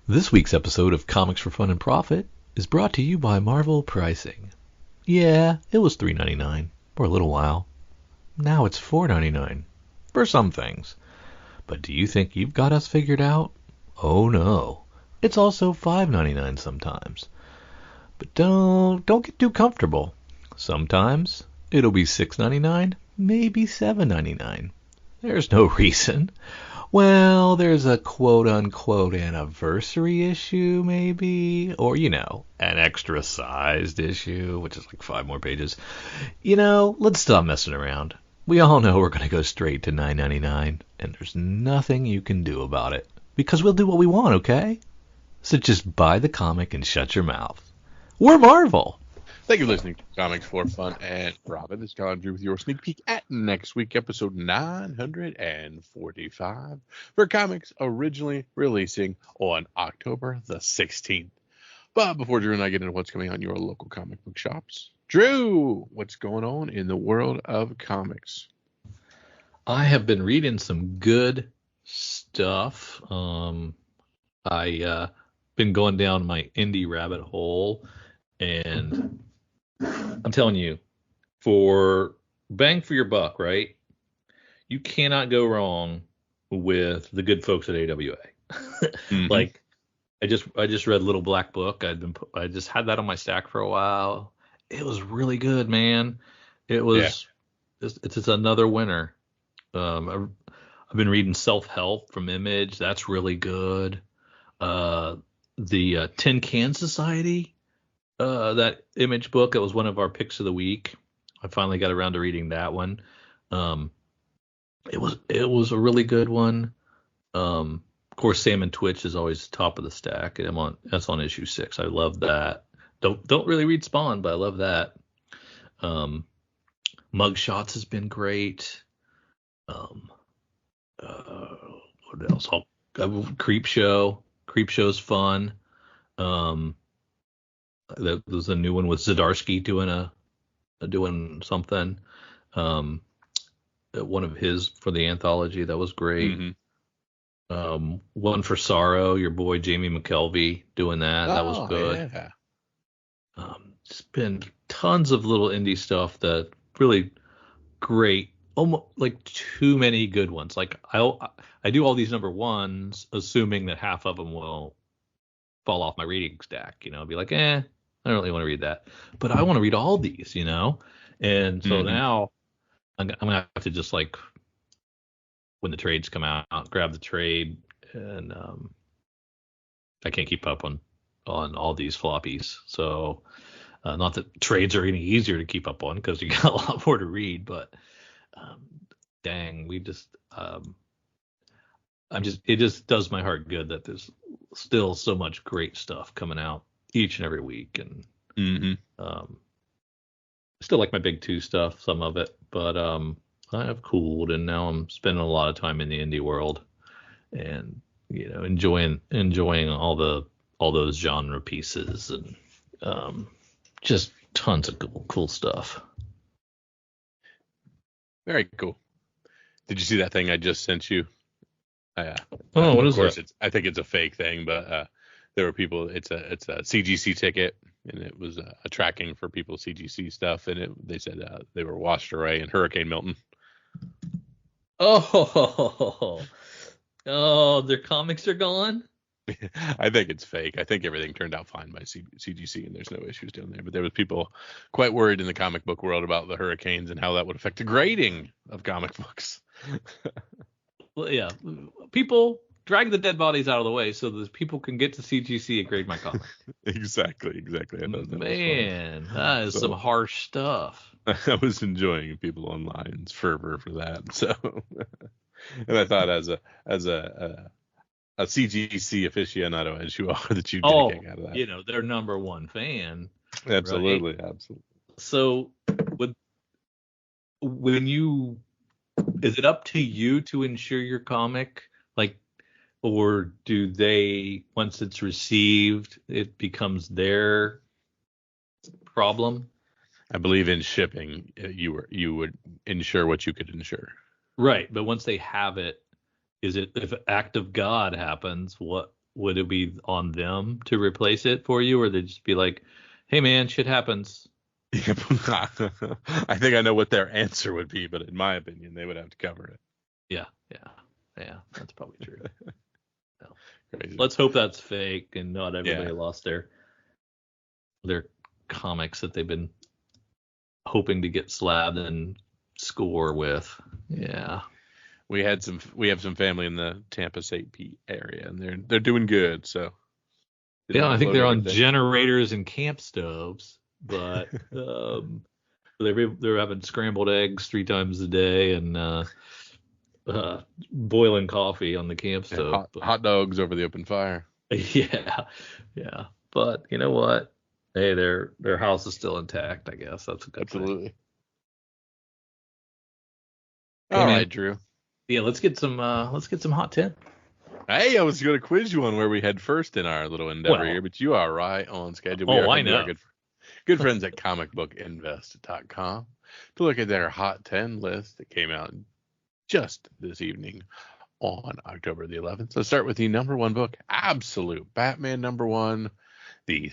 This week's episode of Comics for Fun and Profit is brought to you by Marvel Pricing. Yeah, it was $3.99 for a little while. Now it's $4.99 for some things. But do you think you've got us figured out? Oh no. It's also $5.99 sometimes. But don't get too comfortable. Sometimes it'll be $6.99, maybe $7.99. There's no reason. Well, there's a quote-unquote anniversary issue, maybe, or, an extra-sized issue, which is like 5 more pages. Let's stop messing around. We all know we're going to go straight to $9.99, and there's nothing you can do about it, because we'll do what we want, okay? So just buy the comic and shut your mouth. We're Marvel! Thank you for listening to Comics for Fun and Profit. This is KHONSHU with your sneak peek at next week, episode 945, for comics originally releasing on October the 16th. But before Drew and I get into what's coming out in your local comic book shops, Drew, what's going on in the world of comics? I have been reading some good stuff. I been going down my indie rabbit hole, and I'm telling you, for bang for your buck, right? You cannot go wrong with the good folks at AWA. Mm-hmm. Like, I just read Little Black Book. I just had that on my stack for a while. It was really good, man. It was it's another winner. I've been reading Self Help from Image. That's really good. The Tin Can Society. That Image book, it was one of our picks of the week. I finally got around to reading that one. It was a really good one. Of course, Sam and Twitch is always top of the stack. That's on issue 6. I love that. Don't really read Spawn, but I love that. Mugshots has been great. What else? Creep Show. Creep Show's fun. There was a new one with Zdarsky doing something. One of his for the anthology that was great. Mm-hmm. One for Sorrow, your boy Jamie McKelvey doing that. That was good. Yeah. It's been tons of little indie stuff that really great. Almost like too many good ones. Like I do all these number ones, assuming that half of them will fall off my reading stack. I'll be like, I don't really want to read that, but I want to read all these, And so now I'm gonna have to just, like, when the trades come out, grab the trade, and I can't keep up on all these floppies. So not that trades are any easier to keep up on because you got a lot more to read, but dang, we just it just does my heart good that there's still so much great stuff coming out each and every week, and still like my big 2 stuff, some of it, but I have cooled, and now I'm spending a lot of time in the indie world, and enjoying all those genre pieces, and just tons of cool stuff. Very cool. Did you see that thing I just sent you? What is that? I think it's a fake thing, but there were people. It's a CGC ticket, and it was a tracking for people's CGC stuff, and they said they were washed away in Hurricane Milton. Oh, their comics are gone? I think it's fake. I think everything turned out fine by CGC, and there's no issues down there. But there was people quite worried in the comic book world about the hurricanes and how that would affect the grading of comic books. Well, yeah, people drag the dead bodies out of the way so that people can get to CGC and grade my comic. Exactly. Man, that is some harsh stuff. I was enjoying people online's fervor for that. So, and I thought as a CGC aficionado as you are, that you'd get a kick out of that. Their number one fan. Absolutely, right? Absolutely. So, is it up to you to insure your comic, or do they, once it's received, it becomes their problem? I believe in shipping, you would insure what you could insure. Right, but once they have it, is it, if an act of God happens, what would it be on them to replace it for you, or they'd just be like, "Hey, man, shit happens." I think I know what their answer would be, but in my opinion, they would have to cover it. Yeah, yeah, yeah. That's probably true. No. Crazy. Let's hope that's fake and not everybody Yeah. lost their comics that they've been hoping to get slabbed and score with. Yeah. We have some family in the Tampa St. Pete area, and they're doing good. So Yeah, I think they're on generators and camp stoves, but they're having scrambled eggs 3 times a day and boiling coffee on the camp stove. Hot dogs over the open fire. Yeah, yeah. But you know what? Hey, their house is still intact. I guess that's a good Absolutely. thing. All right, Drew. Yeah, let's get some hot 10. Hey, I was going to quiz you on where we head first in our little endeavor here, but you are right on schedule. I know. Good friends at comicbookinvest.com to look at their hot 10 list that came out just this evening on October the 11th. Let's start with the number 1 book, Absolute Batman number 1, the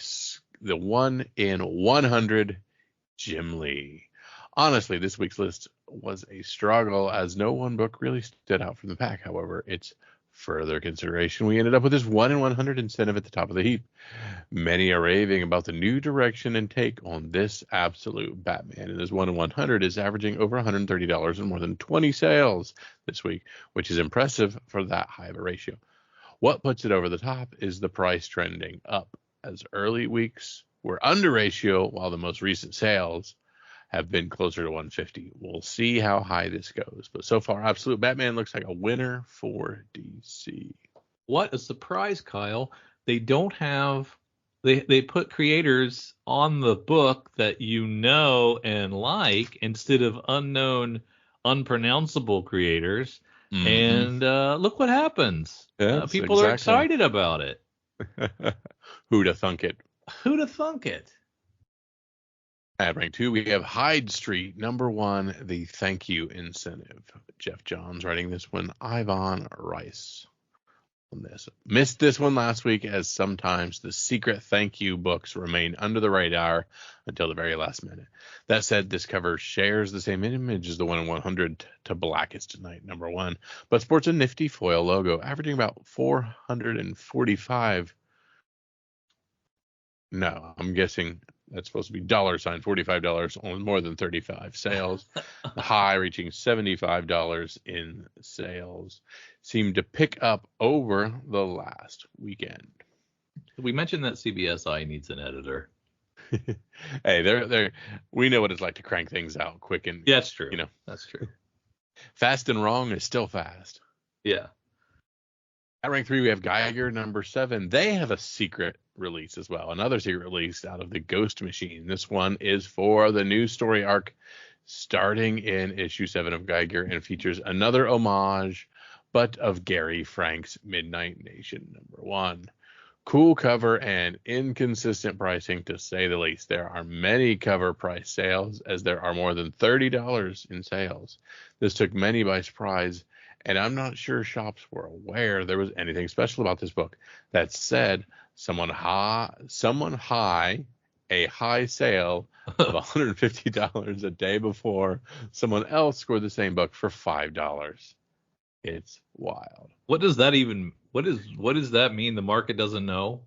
1 in 100 Jim Lee. Honestly, this week's list was a struggle as no one book really stood out from the pack. However, it's further consideration, we ended up with this 1 in 100 instead of at the top of the heap. Many are raving about the new direction and take on this Absolute Batman, and this 1 in 100 is averaging over $130 in more than 20 sales this week, which is impressive for that high of a ratio. What puts it over the top is the price trending up, as early weeks were under ratio while the most recent sales have been closer to 150. We'll see how high this goes. But so far, Absolute Batman looks like a winner for DC. What a surprise, Kyle. They don't have they put creators on the book that you know and like instead of unknown, unpronounceable creators. Mm-hmm. And look what happens. People are excited about it. Who'da thunk it? Who'da thunk it? At rank 2, we have Hyde Street, number 1, the Thank You Incentive. Jeff Johns writing this one, Ivan Rice on this. Missed this one last week, as sometimes the secret thank you books remain under the radar until the very last minute. That said, this cover shares the same image as the 1 in 100 to Blackest Night, number 1, but sports a nifty foil logo, averaging about 445. No, I'm guessing that's supposed to be $45 on more than 35 sales. The high reaching $75 in sales seemed to pick up over the last weekend. We mentioned that CBSI needs an editor. Hey, we know what it's like to crank things out quick and yeah, that's true. That's true. Fast and Wrong is still fast. Yeah. At rank 3, we have Geiger number 7. They have a secret release as well. Another secret release out of the Ghost Machine. This one is for the new story arc starting in issue 7 of Geiger and features another homage, but of Gary Frank's Midnight Nation number 1. Cool cover and inconsistent pricing, to say the least. There are many cover price sales, as there are more than $30 in sales. This took many by surprise, and I'm not sure shops were aware there was anything special about this book. That said, someone high a high sale of $150 a day before someone else scored the same book for $5. It's wild. What does that mean? The market doesn't know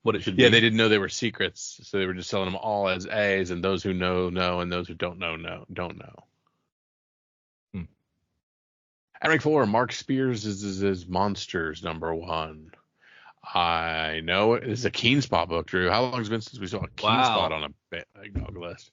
what it should be? Yeah, they didn't know they were secrets, so they were just selling them all as A's, and those who know, and those who don't know, don't know. At rank 4, Mark Spears is Monsters number 1. I know this is a Keen Spot book, Drew. How long has it been since we saw a Keen Spot on a big dog list?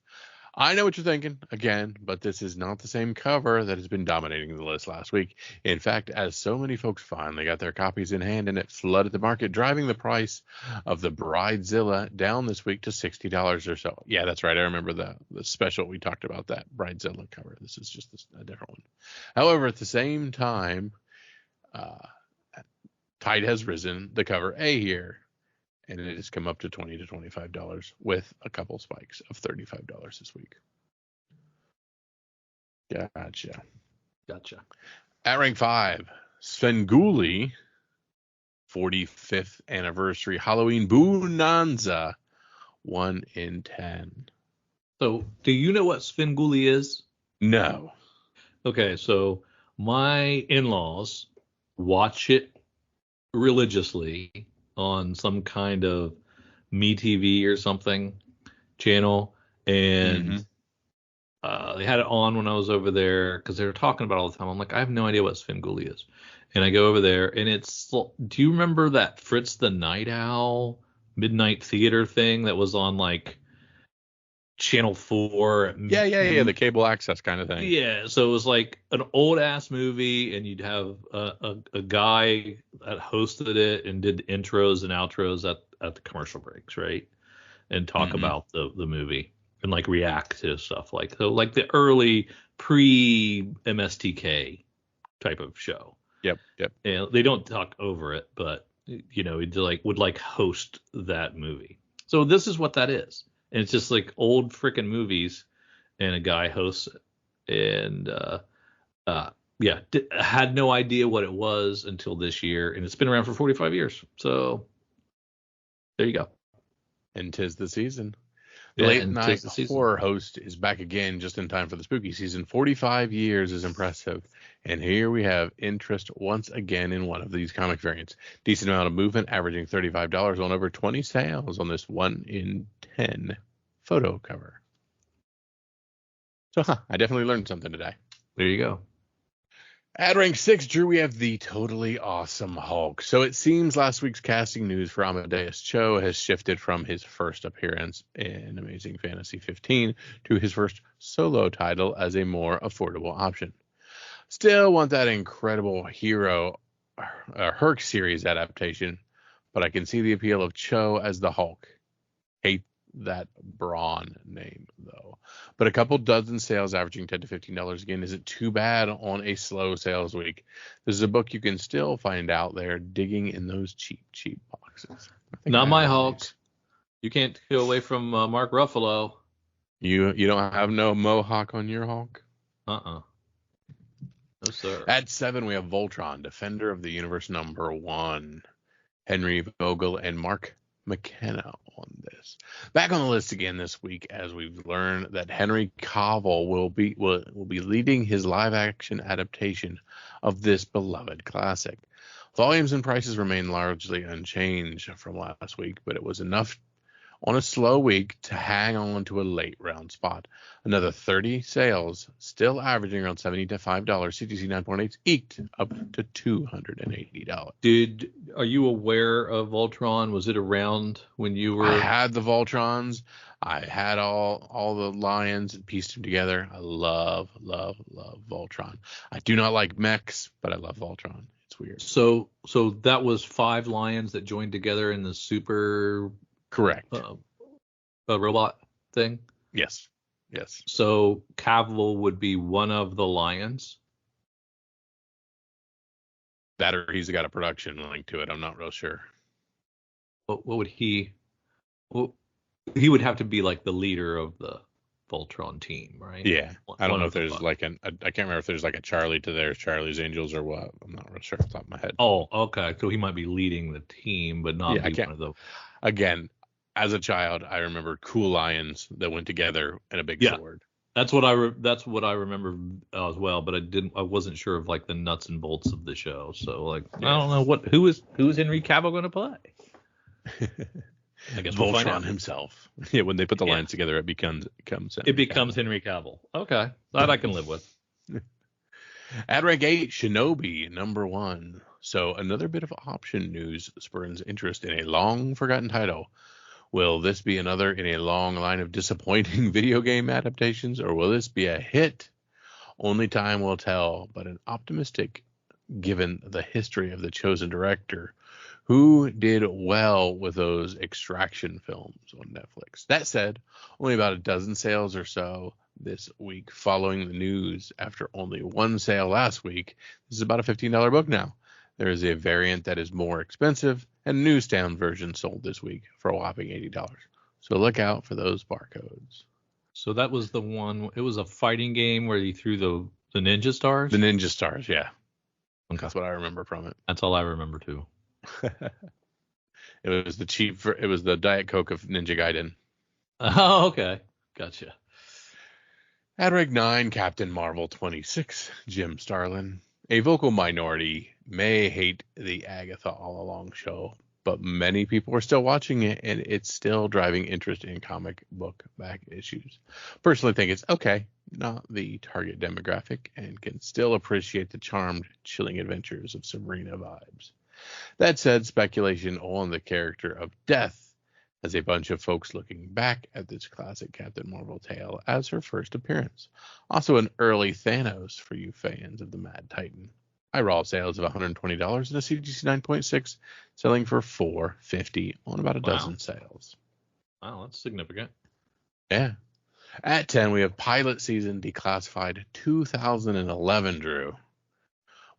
I know what you're thinking, again, but this is not the same cover that has been dominating the list last week. In fact, as so many folks finally got their copies in hand and it flooded the market, driving the price of the Bridezilla down this week to $60 or so. Yeah, that's right. I remember the special we talked about, that Bridezilla cover. This is just a different one. However, at the same time, tide has risen, the cover A here, and it has come up to $20 to $25 with a couple spikes of $35 this week. Gotcha. At rank 5, Svengoolie 45th anniversary Halloween Bonanza 1 in 10. So, do you know what Svengoolie is? No. Okay, so my in-laws watch it religiously on some kind of MeTV or something channel, and they had it on when I was over there because they were talking about it all the time. I'm like, I have no idea what Svengoolie is, and I go over there, and it's. Do you remember that Fritz the Night Owl midnight theater thing that was on like Channel 4? Yeah. The cable access kind of thing. Yeah, so it was like an old ass movie, and you'd have a guy that hosted it and did intros and outros at the commercial breaks, right? And talk about the movie and like react to stuff like the early pre MSTK type of show. Yep. And they don't talk over it, but would like host that movie. So this is what that is. And it's just like old freaking movies, and a guy hosts it. And had no idea what it was until this year, and it's been around for 45 years. So there you go. And 'tis the season. Yeah, Late night horror host is back again just in time for the spooky season. 45 years is impressive. And here we have interest once again in one of these comic variants. Decent amount of movement, averaging $35 on over 20 sales on this 1 in 10 photo cover. So I definitely learned something today. There you go. At rank 6, Drew, we have the totally awesome Hulk. So it seems last week's casting news for Amadeus Cho has shifted from his first appearance in Amazing Fantasy 15 to his first solo title as a more affordable option. Still want that incredible hero Herc series adaptation, but I can see the appeal of Cho as the Hulk. Hate that Braun name though, but a couple dozen sales averaging $10 to $15 again isn't too bad on a slow sales week. This is a book you can still find out there digging in those cheap boxes. Not my Hulk. You can't go away from Mark Ruffalo. You don't have no mohawk on your Hulk? No, sir. At 7, we have Voltron, Defender of the Universe #1. Henry Vogel and Mark McKenna on this. Back on the list again this week, as we've learned that Henry Cavill will be leading his live action adaptation of this beloved classic. Volumes and prices remain largely unchanged from last week, but it was enough on a slow week to hang on to a late round spot. Another 30 sales, still averaging around $70 to $5. CTC 9.8 eked up to $280. Are you aware of Voltron? Was it around when you were? I had the Voltrons. I had all the lions and pieced them together. I love Voltron. I do not like mechs, but I love Voltron. It's weird. So that was 5 lions that joined together in the super. Correct. A robot thing? Yes. So Cavill would be one of the lions? That or he's got a production link to it. I'm not real sure. What would he... Well, he would have to be like the leader of the Voltron team, right? Yeah. I don't know if there's I can't remember if there's like a Charlie to theirs, Charlie's Angels or what. I'm not real sure off the top of my head. Oh, okay. So he might be leading the team, but not be one of the... Again, as a child, I remember cool lions that went together in a big sword. That's what I remember as well, but I wasn't sure of like the nuts and bolts of the show. So like I don't know who is Henry Cavill going to play? I guess we'll find out. Voltron himself. Yeah, when they put the lines together, it becomes Henry Cavill. Okay, that I can live with. At rank 8, Shinobi #1. So another bit of option news spurns interest in a long forgotten title. Will this be another in a long line of disappointing video game adaptations, or will this be a hit? Only time will tell, but an optimistic given the history of the chosen director, who did well with those Extraction films on Netflix. That said, only about a dozen sales or so this week following the news after only one sale last week. This is about a $15 book now. There is a variant that is more expensive and a newsstand version sold this week for a whopping $80. So look out for those barcodes. So that was the one. It was a fighting game where you threw the ninja stars? The ninja stars, yeah. Okay. That's what I remember from it. That's all I remember too. It was it was the Diet Coke of Ninja Gaiden. Oh, okay. Gotcha. At rank 9, Captain Marvel 26, Jim Starlin. A vocal minority may hate the Agatha All Along show, but many people are still watching it, and it's still driving interest in comic book back issues. Personally think it's okay, not the target demographic, and can still appreciate the charmed, chilling adventures of Sabrina vibes. That said, speculation on the character of Death has a bunch of folks looking back at this classic Captain Marvel tale as her first appearance. Also an early Thanos for you fans of the Mad Titan. Raw sales of $120 and a CGC 9.6 selling for $450 on about a dozen sales. Wow, that's significant. Yeah. At 10, we have Pilot Season Declassified 2011, Drew.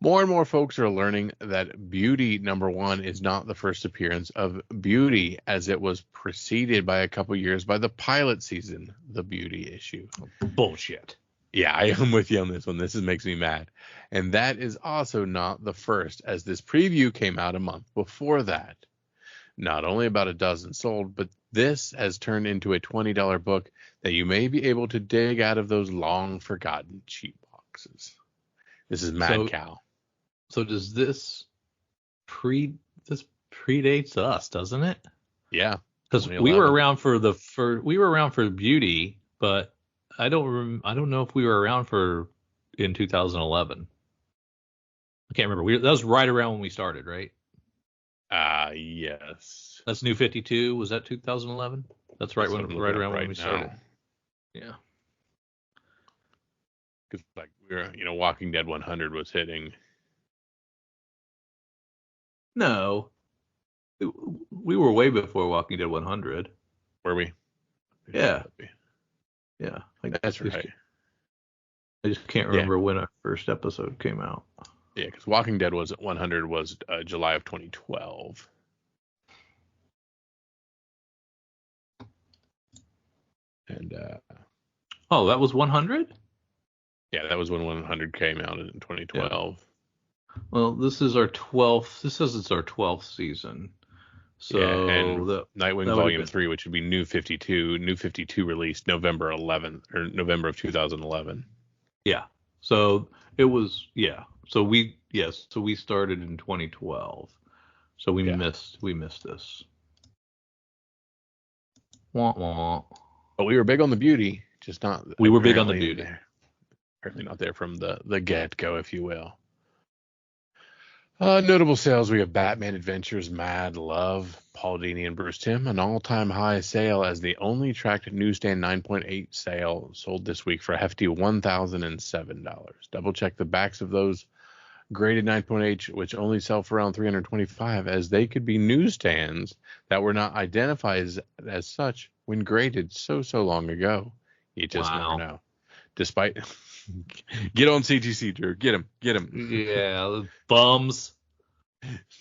More and more folks are learning that Beauty #1 is not the first appearance of Beauty, as it was preceded by a couple years by the pilot season, the Beauty issue. Bullshit. Yeah, I am with you on this one. This makes me mad. And that is also not the first, as this preview came out a month before that. Not only about a dozen sold, but this has turned into a $20 book that you may be able to dig out of those long forgotten cheap boxes. This is Mad Cow. So does this predates us, doesn't it? Yeah. Because we were around for Beauty, but I don't know if we were around in 2011. I can't remember. That was right around when we started, right? Yes. That's New 52. Was that 2011? That's right around when we started. Yeah. Because we were, Walking Dead 100 was hitting. No, we were way before Walking Dead 100. Were we? Yeah. Yeah. That's right. I just can't remember when our first episode came out. Yeah, because Walking Dead 100 was July of 2012. And that was 100? Yeah, that was when 100 came out in 2012. Yeah. Well, this is our 12th. This says it's our 12th season. So and Nightwing Volume 3, which would be New 52. New 52 released November 11th or November of 2011. Yeah. So it was So we started in 2012. So we missed this. Wah wah. But we were big on the Beauty, just not. We were big on the Beauty. Apparently not there from the get-go, if you will. Notable sales, we have Batman Adventures Mad Love, Paul Dini and Bruce Timm, an all-time high sale as the only tracked newsstand 9.8 sale sold this week for a hefty $1,007. Double check the backs of those graded 9.8, which only sell for around $325, as they could be newsstands that were not identified as such when graded so long ago. You just never know. Despite... Get on CGC, Drew. Get him. Yeah, bums.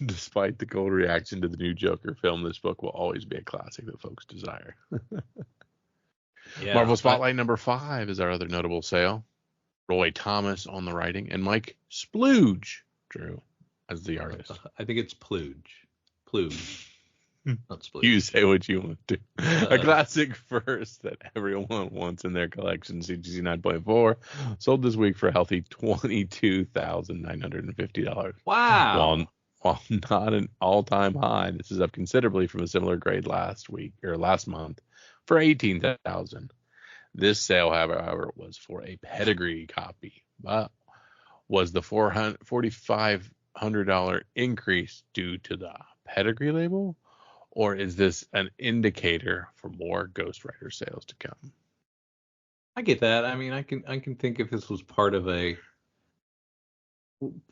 Despite the cold reaction to the new Joker film, this book will always be a classic that folks desire. Marvel Spotlight #5 is our other notable sale. Roy Thomas on the writing and Mike Splooge, Drew, as the artist. I think it's Plooge. Not Splooge. You say what you want to. A classic first that everyone wants in their collection, CGC 9.4, sold this week for a healthy $22,950. Wow. While not an all-time high, this is up considerably from a similar grade last month for $18,000. This sale, however, was for a pedigree copy, but was the $4,500 increase due to the pedigree label? Or is this an indicator for more Ghost Rider sales to come? I get that. I mean, I can think if this was part of a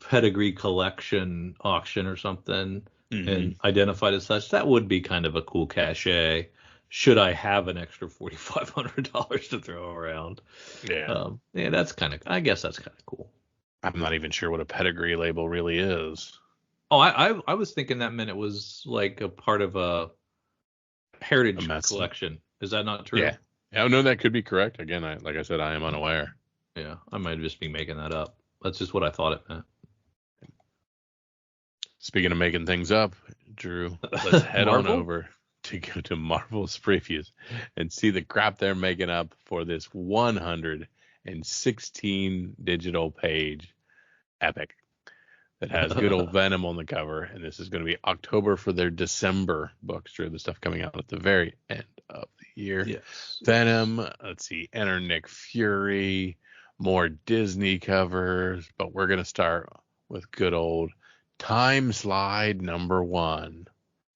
pedigree collection auction or something and identified as such, that would be kind of a cool cachet. Should I have an extra $4,500 to throw around? Yeah. I guess that's kind of cool. I'm not even sure what a pedigree label really is. Oh, I was thinking that meant it was like a part of a heritage collection. Is that not true? Yeah. Oh, no, that could be correct. Again, like I said, I am unaware. Yeah, I might just be making that up. That's just what I thought it meant. Speaking of making things up, Drew, let's head on Marvel? over to go to Marvel's previews and see the crap they're making up for this 116 digital page epic that has good old Venom on the cover. And this is going to be October for their December books, Drew. The stuff coming out at the very end of the year. Yes. Venom, let's see, Enter Nick Fury, more Disney covers, but we're going to start with good old Time Slide #1.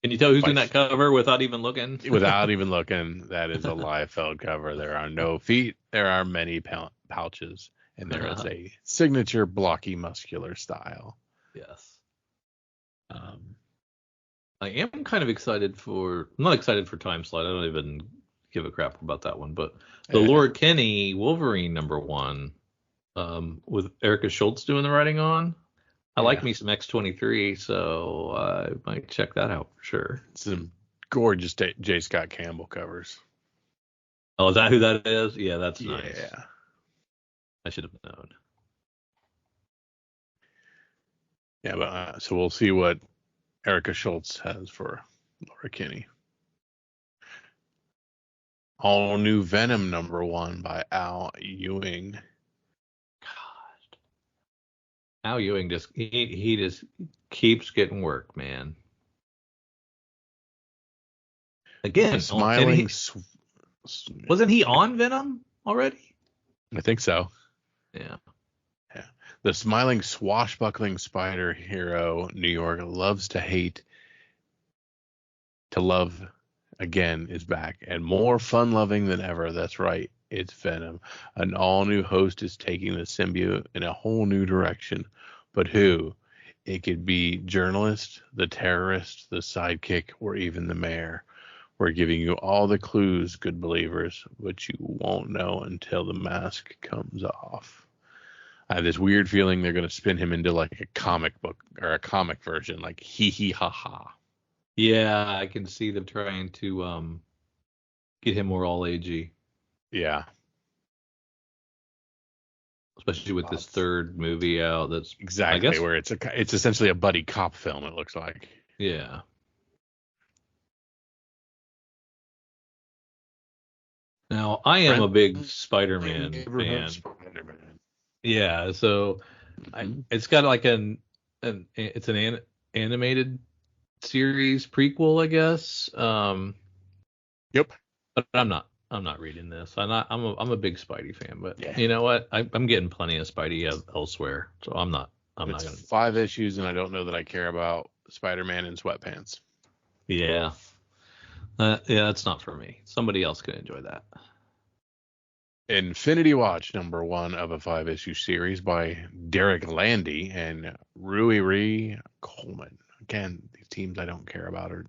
Can you tell who's in that cover without even looking? Without even looking, that is a Liefeld cover. There are no feet. There are many pouches. And there is a signature blocky muscular style. Yes. I am kind of excited for, I'm not excited for Time Slide. I don't even give a crap about that one. But the Laura Kinney Wolverine #1 with Erica Schultz doing the writing on. I like me some X-23, so I might check that out for sure. Some gorgeous J. Scott Campbell covers. Oh, is that who that is? Yeah, that's nice. Yeah. I should have known. Yeah, but so we'll see what Erica Schultz has for Laura Kinney. All new Venom #1 by Al Ewing. Al Ewing just he just keeps getting work, man. Again, smiling. Wasn't he on Venom already? I think so. Yeah. Yeah. The smiling, swashbuckling spider hero New York loves to hate to love again is back and more fun-loving than ever. That's right. It's Venom. An all-new host is taking the symbiote in a whole new direction. But who? It could be journalist, the terrorist, the sidekick, or even the mayor. We're giving you all the clues, good believers, but you won't know until the mask comes off. I have this weird feeling they're going to spin him into like a comic book or a comic version, like hee hee ha ha. Yeah, I can see them trying to get him more all agey. Yeah. Especially with this third movie out, that's exactly, I guess, where it's essentially a buddy cop film. It looks like. Yeah. Now I am a big Spider-Man fan. Yeah, so it's got like it's an animated series prequel, I guess. Yep. But I'm not reading this. I'm a big Spidey fan, but you know what? I'm getting plenty of Spidey elsewhere, so I'm not gonna. 5 issues, and I don't know that I care about Spider-Man in sweatpants. Yeah. Yeah, that's not for me. Somebody else can enjoy that. Infinity Watch #1 of a 5-issue series by Derek Landy and Rui Coleman. Again, these teams I don't care about are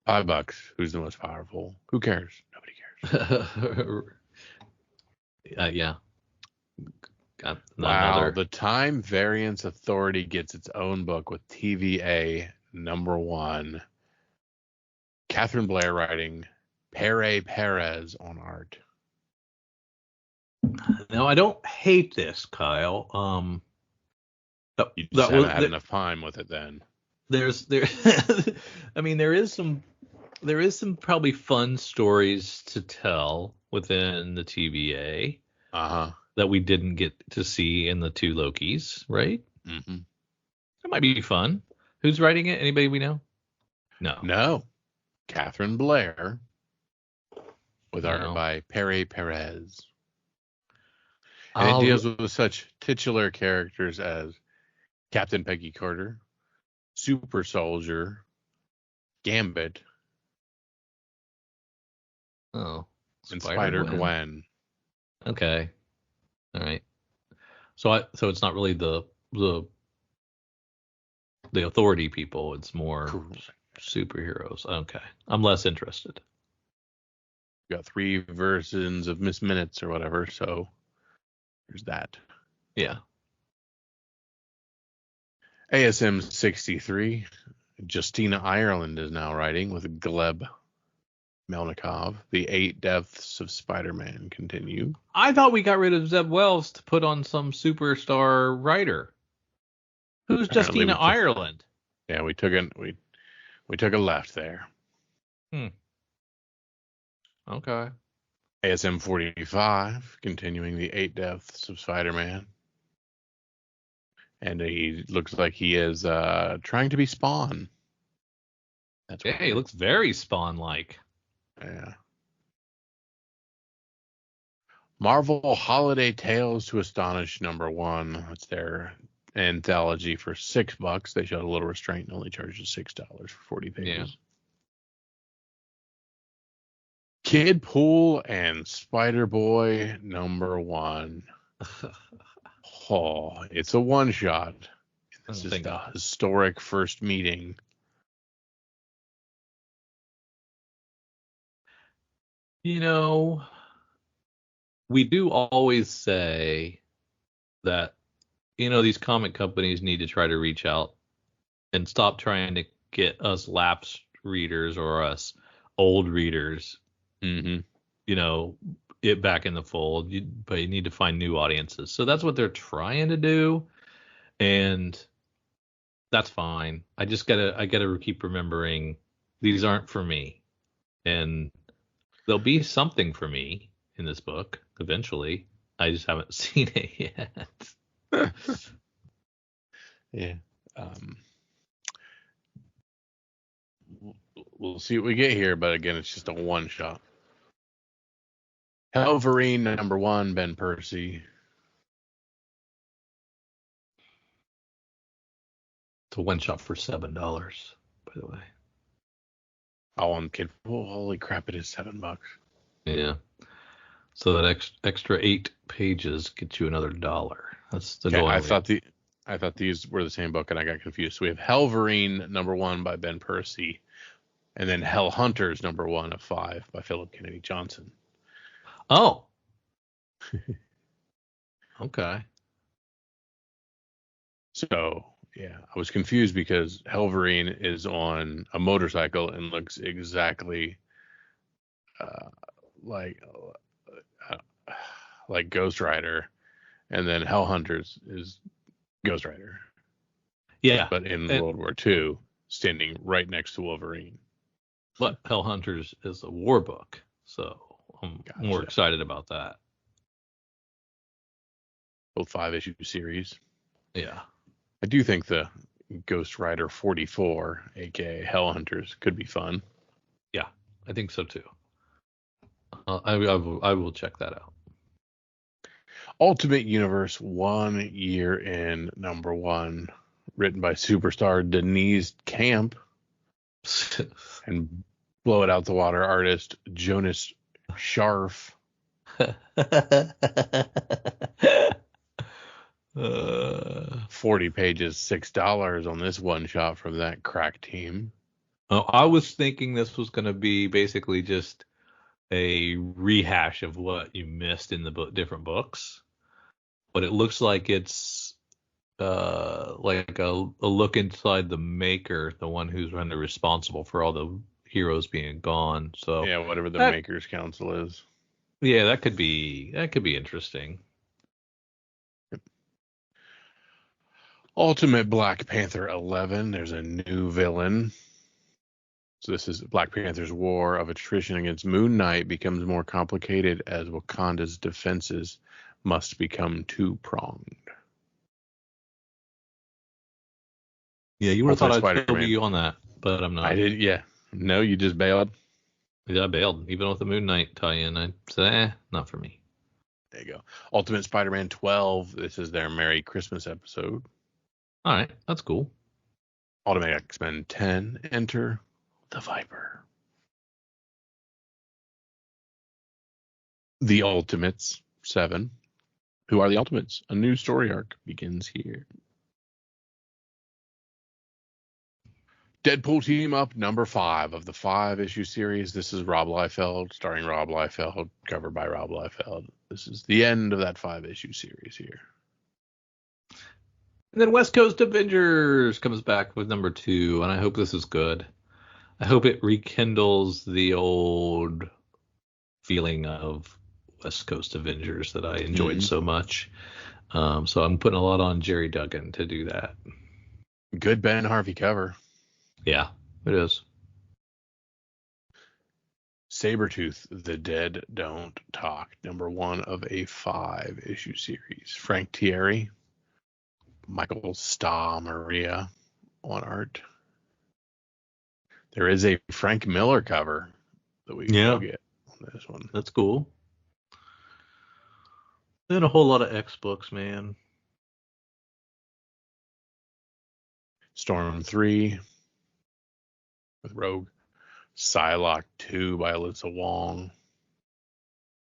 $5. Who's the most powerful? Who cares? Nobody cares. Yeah. Wow. The Time Variance Authority gets its own book with TVA #1. Catherine Blair writing, Pere Perez on art. Now I don't hate this, Kyle. You just haven't had enough time with it then. I mean, there is some probably fun stories to tell within the TVA that we didn't get to see in the 2 Lokis, right? Mm-hmm. That might be fun. Who's writing it? Anybody we know? No. Catherine Blair with art by Pere Perez. And it deals with such titular characters as Captain Peggy Carter, Super Soldier, Gambit, and Spider-Gwen. Okay. All right. So it's not really the authority people. It's more superheroes. Okay. I'm less interested. Got 3 versions of Miss Minutes or whatever, so there's that. Yeah. ASM 63. Justina Ireland is now writing with Gleb Melnikov. The 8 Deaths of Spider-Man continue. I thought we got rid of Zeb Wells to put on some superstar writer. Who's Apparently Justina Ireland? Yeah, we took a left there. Okay. ASM 45, continuing the 8 deaths of Spider-Man. And he looks like he is trying to be Spawn. That's Yeah, he looks very Spawn-like. Yeah. Marvel Holiday Tales to Astonish #1. It's their anthology for $6. They showed a little restraint and only charged us $6 for 40 pages. Yeah. Kid Pool and Spider-Boy #1. Oh, it's a one-shot. This is the historic first meeting. You know, we do always say that, these comic companies need to try to reach out and stop trying to get us lapsed readers or us old readers, it back in the fold. But you need to find new audiences. So that's what they're trying to do. And that's fine. I gotta keep remembering these aren't for me. And there'll be something for me in this book eventually. I just haven't seen it yet. Yeah. We'll see what we get here, but again, it's just a one shot. Wolverine #1, Ben Percy. It's a one shot for $7, by the way. Oh, I'm kidding. Oh, holy crap! It is $7. Yeah. So that extra 8 pages gets you another $1. That's the goal. I thought these were the same book, and I got confused. So we have Wolverine #1 by Ben Percy, and then Hell Hunters #1 of 5 by Philip Kennedy Johnson. Oh. Okay. So yeah, I was confused because Wolverine is on a motorcycle and looks exactly like Ghost Rider, and then Hell Hunters is Ghost Rider. Yeah. But in World War II, standing right next to Wolverine. But Hell Hunters is a war book, so I'm more excited about that. Both 5-issue series. Yeah. I do think the Ghost Rider 44, aka Hell Hunters, could be fun. Yeah, I think so too. I will check that out. Ultimate Universe 1 Year in #1, written by superstar Denise Camp and Blow It Out the Water artist Jonas Scharf. 40 pages, $6 on this one shot from that crack team. Oh, I was thinking this was going to be basically just a rehash of what you missed in the different books, but it looks like it's like a look inside the maker, the one who's kind of responsible for all the heroes being gone. So yeah, whatever the Makers Council is. Yeah, that could be interesting. Ultimate Black Panther 11. There's a new villain. So this is Black Panther's war of attrition against Moon Knight becomes more complicated as Wakanda's defenses must become two-pronged. Yeah, you would have thought I'd kill you on that, but I'm not. I did, yeah. No, you just bailed? Yeah, I bailed. Even with the Moon Knight tie-in, I said, not for me. There you go. Ultimate Spider-Man 12. This is their Merry Christmas episode. All right, that's cool. Ultimate X-Men 10. Enter the Viper. The Ultimates 7. Who are the Ultimates? A new story arc begins here. Deadpool Team Up #5 of the 5-issue series. This is Rob Liefeld, starring Rob Liefeld, covered by Rob Liefeld. This is the end of that 5-issue series here. And then West Coast Avengers comes back with #2, and I hope this is good. I hope it rekindles the old feeling of West Coast Avengers that I enjoyed so much. So I'm putting a lot on Jerry Duggan to do that. Good Ben Harvey cover. Yeah, it is. Sabretooth, The Dead Don't Talk, #1 of a 5-issue series. Frank Thierry, Michael Sta Maria on art. There is a Frank Miller cover that we can go get on this one. That's cool. Then a whole lot of X books, man. Storm 3 with Rogue. Psylocke 2 by Alyssa Wong.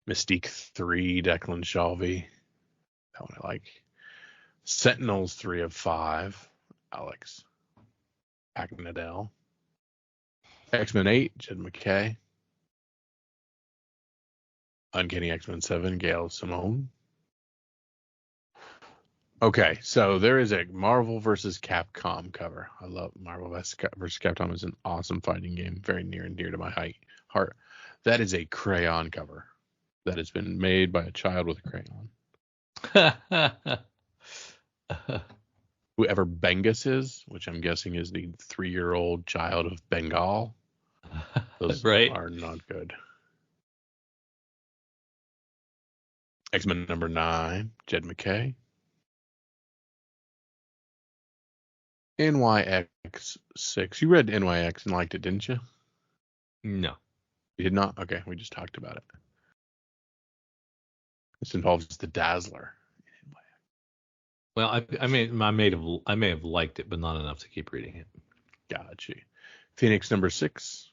Mystique 3, Declan Shalvey. That one I like. Sentinels 3 of 5, Alex Agnadel. X-Men 8, Jed MacKay. Uncanny X-Men 7, Gail Simone. Okay, so there is a Marvel versus Capcom cover. I love Marvel versus Capcom. Is an awesome fighting game, very near and dear to my heart. That is a crayon cover that has been made by a child with a crayon. Whoever Bengus is, which I'm guessing is the 3-year-old child of Bengal, those right. are not good. X-Men #9, Jed MacKay. NYX6. You read NYX and liked it, didn't you? No. You did not? Okay, we just talked about it. This involves the Dazzler. Well, I may have liked it, but not enough to keep reading it. Gotcha. Phoenix #6.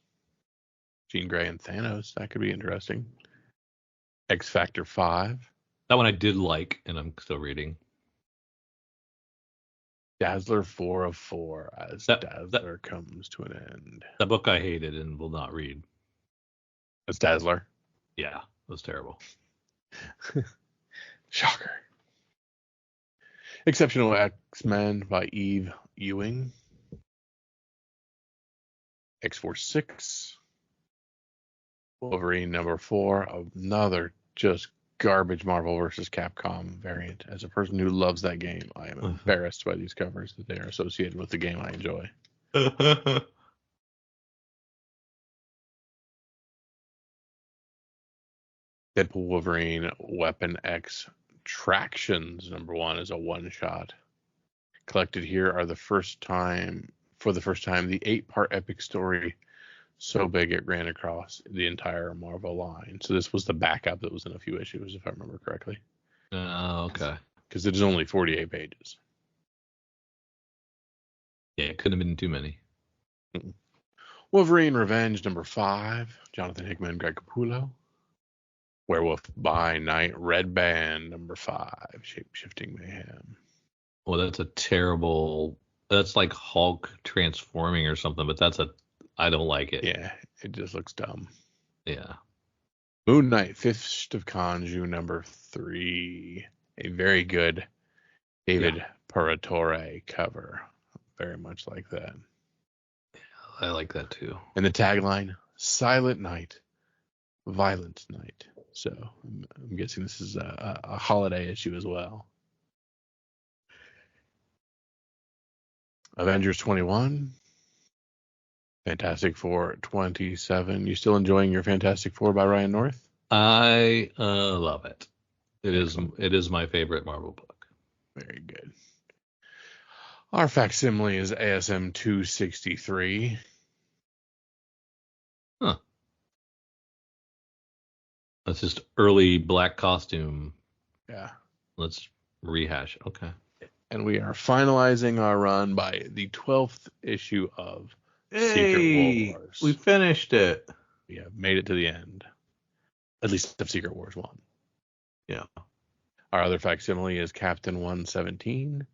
Jean Grey and Thanos. That could be interesting. X Factor 5. That one I did like, and I'm still reading. Dazzler 4 of 4 as Dazzler comes to an end. That book I hated and will not read. That's Dazzler? Yeah, it was terrible. Shocker. Exceptional X-Men by Eve Ewing. X-Force 6. Wolverine #4. Another just garbage Marvel versus Capcom variant. As a person who loves that game, I am embarrassed by these covers that they are associated with the game I enjoy. Deadpool Wolverine Weapon X Tractions #1 is a one-shot. Collected here are for the first time, the 8-part epic story so big it ran across the entire Marvel line. So this was the backup that was in a few issues, if I remember correctly. Okay. Because it is only 48 pages. Yeah, it couldn't have been too many. Wolverine Revenge #5, Jonathan Hickman, Greg Capullo. Werewolf by Night Red Band #5, Shape-Shifting Mayhem. Well, that's like Hulk transforming or something, but I don't like it. Yeah, it just looks dumb. Yeah. Moon Knight, Fist of KHONSHU #3. A very good David Paratore cover. Very much like that. Yeah, I like that too. And the tagline, Silent Night, Violent Night. So I'm guessing this is a holiday issue as well. Avengers 21. Fantastic Four 27. You still enjoying your Fantastic Four by Ryan North? I love it. It is my favorite Marvel book. Very good. Our facsimile is ASM 263. Huh. That's just early black costume. Yeah. Let's rehash. Okay. And we are finalizing our run by the 12th issue of Secret Wars. We finished it. We have made it to the end. At least of Secret Wars 1. Yeah. Our other facsimile is Captain 117.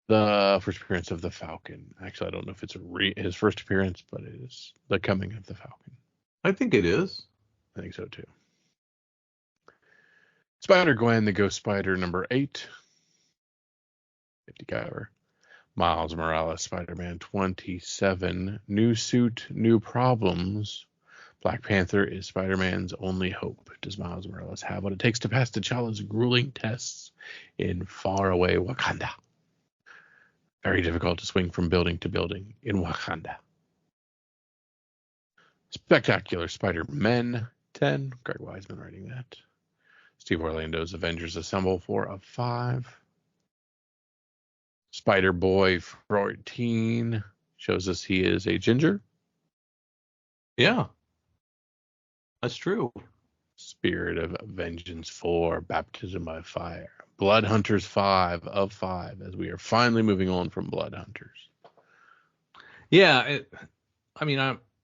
The first appearance of the Falcon. Actually, I don't know if it's his first appearance, but it is the coming of the Falcon. I think it is. I think so too. Spider-Gwen, the Ghost Spider #8. 50 cover. Miles Morales, Spider-Man 27. New suit, new problems. Black Panther is Spider-Man's only hope. Does Miles Morales have what it takes to pass T'Challa's grueling tests in faraway Wakanda? Very difficult to swing from building to building in Wakanda. Spectacular Spider-Men 10. Greg Wiseman writing that. Steve Orlando's Avengers Assemble 4 of 5. Spider-Boy 14 shows us he is a ginger. Yeah, that's true. Spirit of Vengeance 4, Baptism by Fire. Blood Hunters 5 of 5, as we are finally moving on from Blood Hunters. Yeah,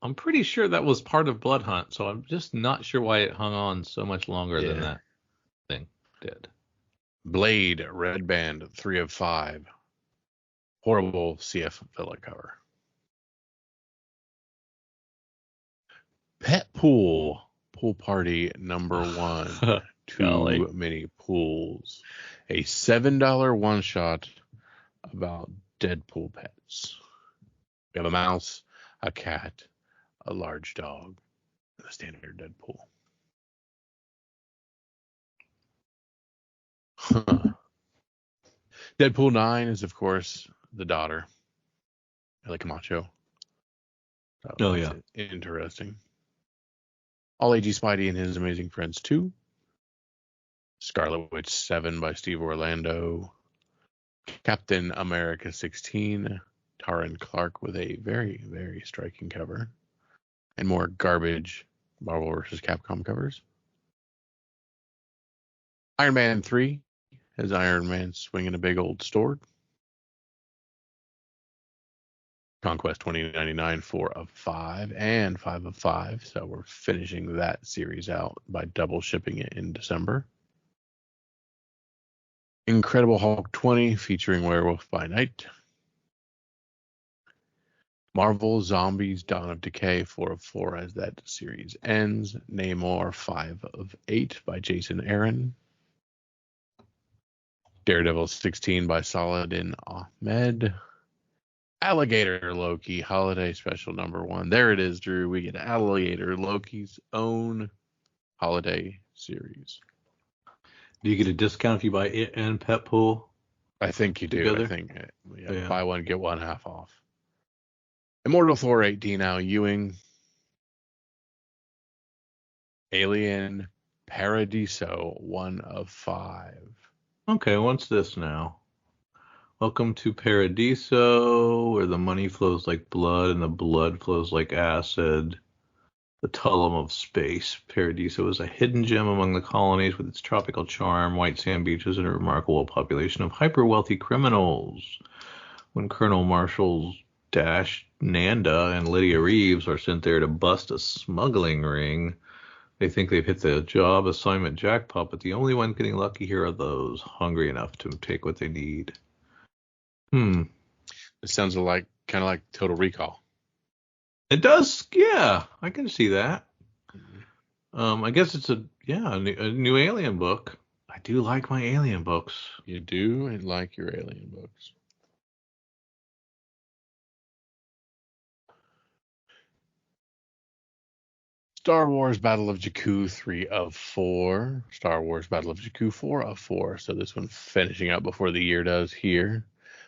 I'm pretty sure that was part of Blood Hunt, so I'm just not sure why it hung on so much longer than that thing did. Blade Red Band 3 of 5. Horrible CF Villa cover. Pet Pool Party number 1. Too many pools. A $7 one shot about Deadpool pets. We have a mouse, a cat, a large dog, and a standard Deadpool. Deadpool 9 is, of course, the daughter, Ellie Camacho. Oh, yeah. Interesting. All AG Spidey and His Amazing Friends 2. Scarlet Witch 7 by Steve Orlando. Captain America 16. Taran Clark with a very, very striking cover. And more garbage Marvel vs. Capcom covers. Iron Man 3 has Iron Man swinging a big old sword. Conquest 2099, 4 of 5 and 5 of 5. So we're finishing that series out by double shipping it in December. Incredible Hulk 20 featuring Werewolf by Night. Marvel Zombies Dawn of Decay 4 of 4 as that series ends. Namor 5 of 8 by Jason Aaron. Daredevil 16 by Saladin Ahmed. Alligator Loki Holiday Special number 1. There it is, Drew. We get Alligator Loki's own holiday series. Do you get a discount if you buy it and Pet Pool? I think you do. Together? I think buy one, get one half off. Immortal Thor 18 now. Ewing. Alien Paradiso 1 of 5. Okay, what's this now? Welcome to Paradiso, where the money flows like blood and the blood flows like acid. The Tullum of Space. Paradiso is a hidden gem among the colonies with its tropical charm, white sand beaches, and a remarkable population of hyper-wealthy criminals. When Colonel Marshals Dash Nanda and Lydia Reeves are sent there to bust a smuggling ring, they think they've hit the job assignment jackpot, but the only ones getting lucky here are those hungry enough to take what they need. It sounds kind of like Total Recall. It does, yeah. I can see that. I guess it's a new Alien book. I do like my Alien books. You do like your Alien books. Star Wars Battle of Jakku 3 of 4. Star Wars Battle of Jakku 4 of 4. So this one finishing up before the year does here.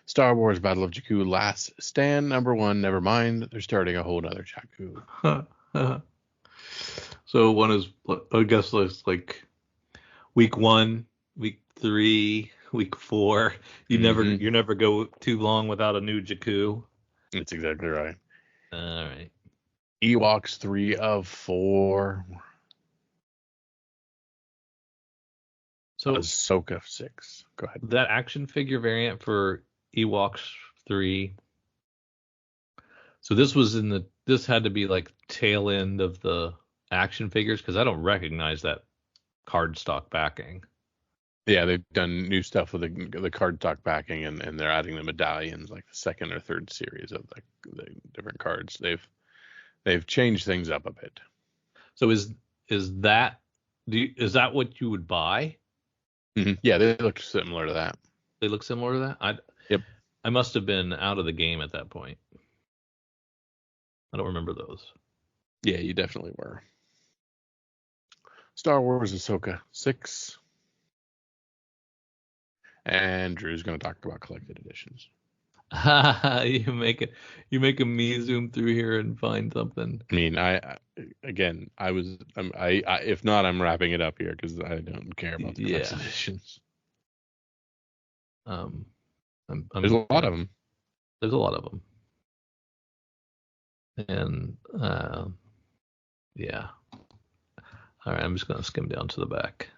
Star Wars Battle of Jakku Last Stand number 1. Never mind. They're starting a whole nother Jakku. So one is, I guess, it's like week 1, week 3, week 4. You never go too long without a new Jakku. That's exactly right. All right. Ewoks 3 of 4. So Ahsoka 6. Go ahead. That action figure variant for Ewoks 3. So this had to be like tail end of the action figures, because I don't recognize that cardstock backing. Yeah, they've done new stuff with the cardstock backing, and they're adding the medallions, like the second or third series of the different cards. They've changed things up a bit. So is that what you would buy? Mm-hmm. Yeah, they look similar to that. They look similar to that? Yep. I must have been out of the game at that point. I don't remember those. Yeah, you definitely were. Star Wars Ahsoka 6. And Drew's going to talk about collected editions. You make a me zoom through here and find something. I mean, again, if not, I'm wrapping it up here because I don't care about the collector's Yeah. editions. I'm There's a lot of them. There's a lot of them. And yeah. All right, I'm just gonna skim down to the back.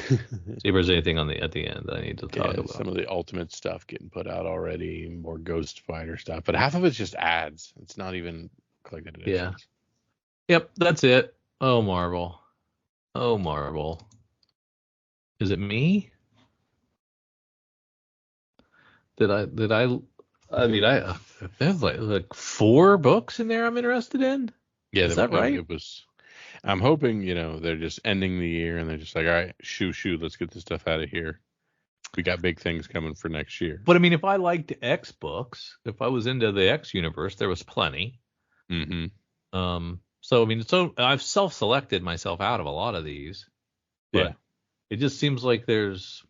See if there's anything at the end that I need to talk about. Some of the Ultimate stuff getting put out already, more Ghost Fighter stuff, but half of it's just ads. It's not even collected editions. Yeah. Yep, that's it. Oh, Marvel. Oh, Marvel. Is it me? I mean, there's like 4 books in there I'm interested in. Yeah, is that right? It was. I'm hoping, they're just ending the year and they're just like, all right, shoo, let's get this stuff out of here. We got big things coming for next year. But I mean, if I liked X books, if I was into the X universe, there was plenty. Mm-hmm. So I mean, I've self-selected myself out of a lot of these. But it just seems like there's,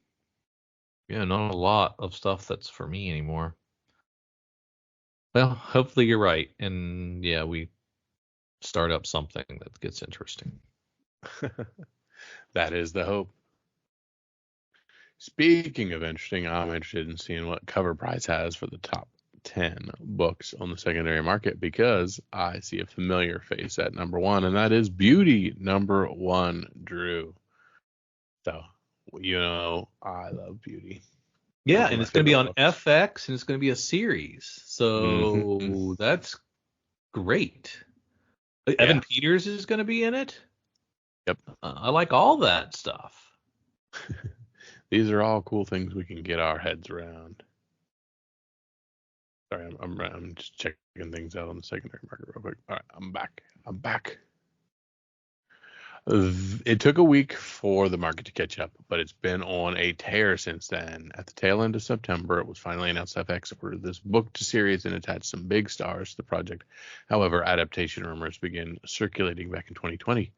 not a lot of stuff that's for me anymore. Well, hopefully you're right, and yeah, we start up something that gets interesting. That is the hope. Speaking of interesting, I'm interested in seeing what cover price has for the top 10 books on the secondary market because I see a familiar face at number 1, and that is Beauty number 1, Drew. So, I love Beauty. Yeah, and it's going to be on FX, and it's going to be a series. So that's great. Evan Peters is going to be in it. Yep. I like all that stuff. These are all cool things we can get our heads around. Sorry, I'm just checking things out on the secondary market real quick. All right, I'm back. It took a week for the market to catch up, but it's been on a tear since then. At the tail end of September, it was finally announced FX ordered this book to series and attached some big stars to the project. However, adaptation rumors began circulating back in 2020.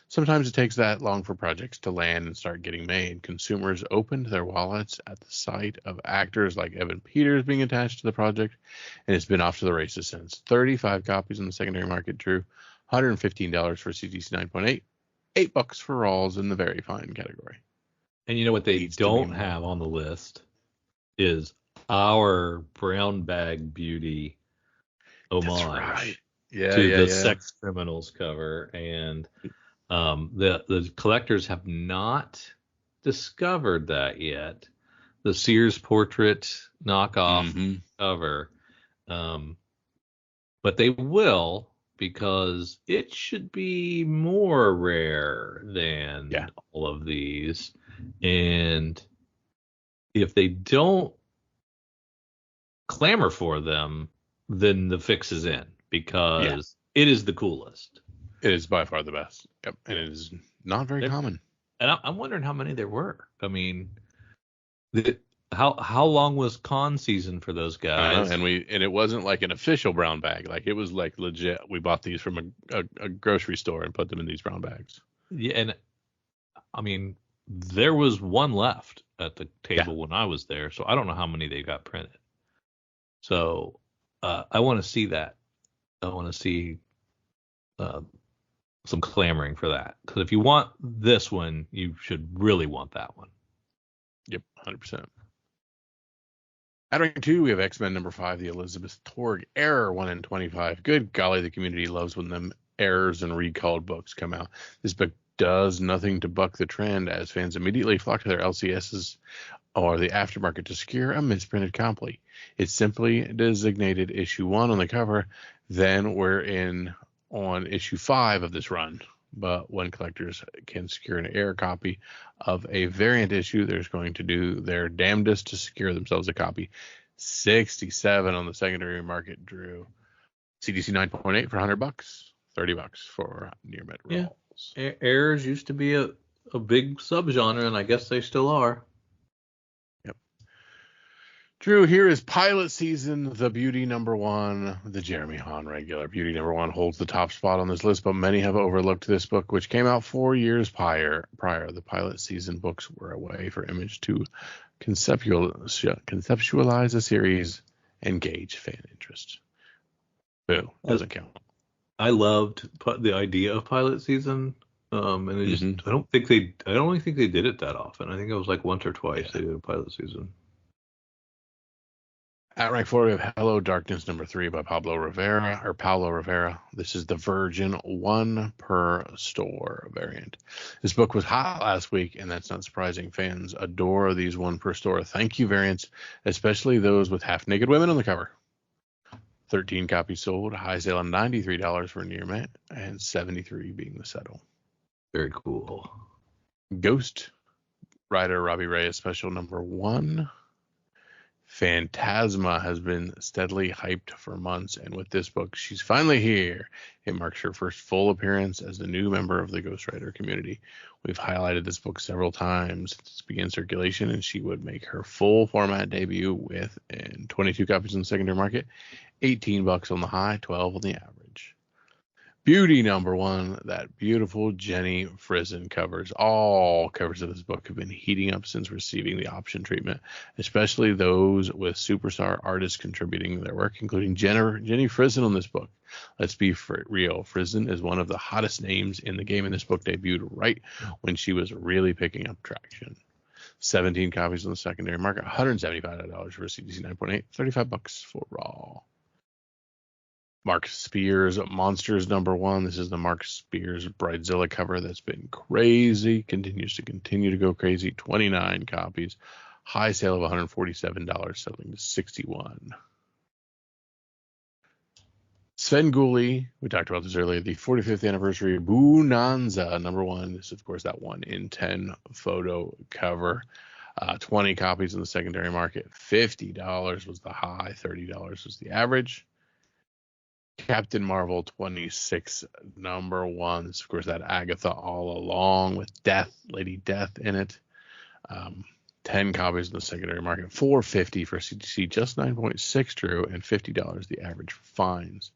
Sometimes it takes that long for projects to land and start getting made. Consumers opened their wallets at the sight of actors like Evan Peters being attached to the project, and it's been off to the races since. 35 copies in the secondary market, Drew. $115 for CGC 9.8. $8 for Rawls in the very fine category. And you know what they don't have on the list is our brown bag Beauty homage to the Sex Criminals cover, and the collectors have not discovered that yet. The Sears portrait knockoff cover, but they will, because it should be more rare than all of these. And if they don't clamor for them, then the fix is in, because it is the coolest. It is by far the best. Yep. And it is not very common. And I'm wondering how many there were. I mean, how long was con season for those guys? And it wasn't like an official brown bag. Like, it was like legit. We bought these from a grocery store and put them in these brown bags. Yeah, and I mean, there was one left at the table when I was there, so I don't know how many they got printed. So I want to see that. I want to see some clamoring for that, because if you want this one, you should really want that one. Yep, 100%. At rank 2, we have X-Men number 5, the Elizabeth Torg Error 1 in 25. Good golly, the community loves when them errors and recalled books come out. This book does nothing to buck the trend, as fans immediately flock to their LCSs or the aftermarket to secure a misprinted copy. It's simply designated issue 1 on the cover, then we're in on issue 5 of this run. But when collectors can secure an error copy of a variant issue, they're going to do their damnedest to secure themselves a copy. 67 on the secondary market, Drew. CDC 9.8 for $100, $30 for near med rolls. Errors used to be a big subgenre, and I guess they still are. Drew, here is Pilot Season, the Beauty number 1, the Jeremy Hahn regular. Beauty number 1 holds the top spot on this list, but many have overlooked this book, which came out 4 years prior. The Pilot Season books were a way for Image to conceptualize a series and gauge fan interest. Boo, doesn't count. I loved the idea of pilot season, and they just I don't really think they did it that often. I think it was like once or twice they did a pilot season. At rank 4, we have Hello Darkness number 3 by Paulo Rivera. This is the Virgin 1 per store variant. This book was hot last week, and that's not surprising. Fans adore these 1 per store thank you variants, especially those with half-naked women on the cover. 13 copies sold, high sale on $93 for near mint, and $73 being the settle. Very cool. Ghost Rider Robbie Reyes special number 1. Phantasma has been steadily hyped for months, and with this book, she's finally here. It marks her first full appearance as the new member of the Ghost Rider community. We've highlighted this book several times since its began circulation, and she would make her full format debut with 22 copies in the secondary market, $18 on the high, 12 on the average. Beauty number 1, that beautiful Jenny Frison covers. All covers of this book have been heating up since receiving the option treatment, especially those with superstar artists contributing their work, including Jenny Frison on this book. Let's be real. Frison is one of the hottest names in the game, and this book debuted right when she was really picking up traction. 17 copies on the secondary market, $175 for CDC 9.8, $35 for raw. Mark Spears Monsters number 1. This is the Mark Spears Bridezilla cover that's been crazy, continues to go crazy. 29 copies, high sale of $147, settling to $61. Svengoolie, we talked about this earlier, the 45th anniversary Bonanza number 1. This is, of course, that 1 in 10 photo cover. 20 copies in the secondary market. $50 was the high, $30 was the average. Captain Marvel 26 number 1. This, of course, that Agatha all along with Lady Death in it. 10 copies in the secondary market. $450 for CTC, just 9.6 Drew, and $50 the average for fines.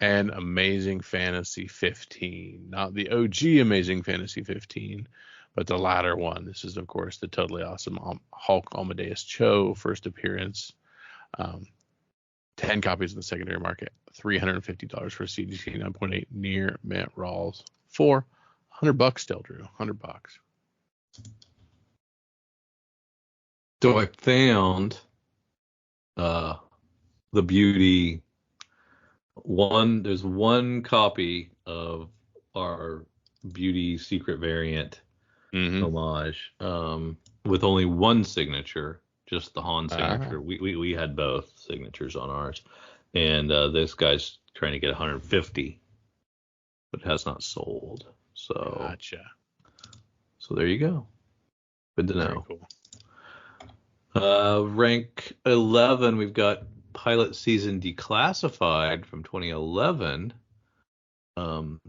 And Amazing Fantasy 15, not the OG Amazing Fantasy 15, but the latter one. This is, of course, the totally awesome Hulk Amadeus Cho first appearance. 10 copies in the secondary market, $350 for CDC 9.8 near mint Rawls for $100 still, Drew. $100. So I found the Beauty one. There's 1 copy of our Beauty secret variant homage with only 1 signature. Just the Han signature. We had both signatures on ours, and this guy's trying to get 150, but it has not sold. So gotcha. So there you go. Good to know. Very cool. Rank 11, we've got Pilot Season Declassified from 2011.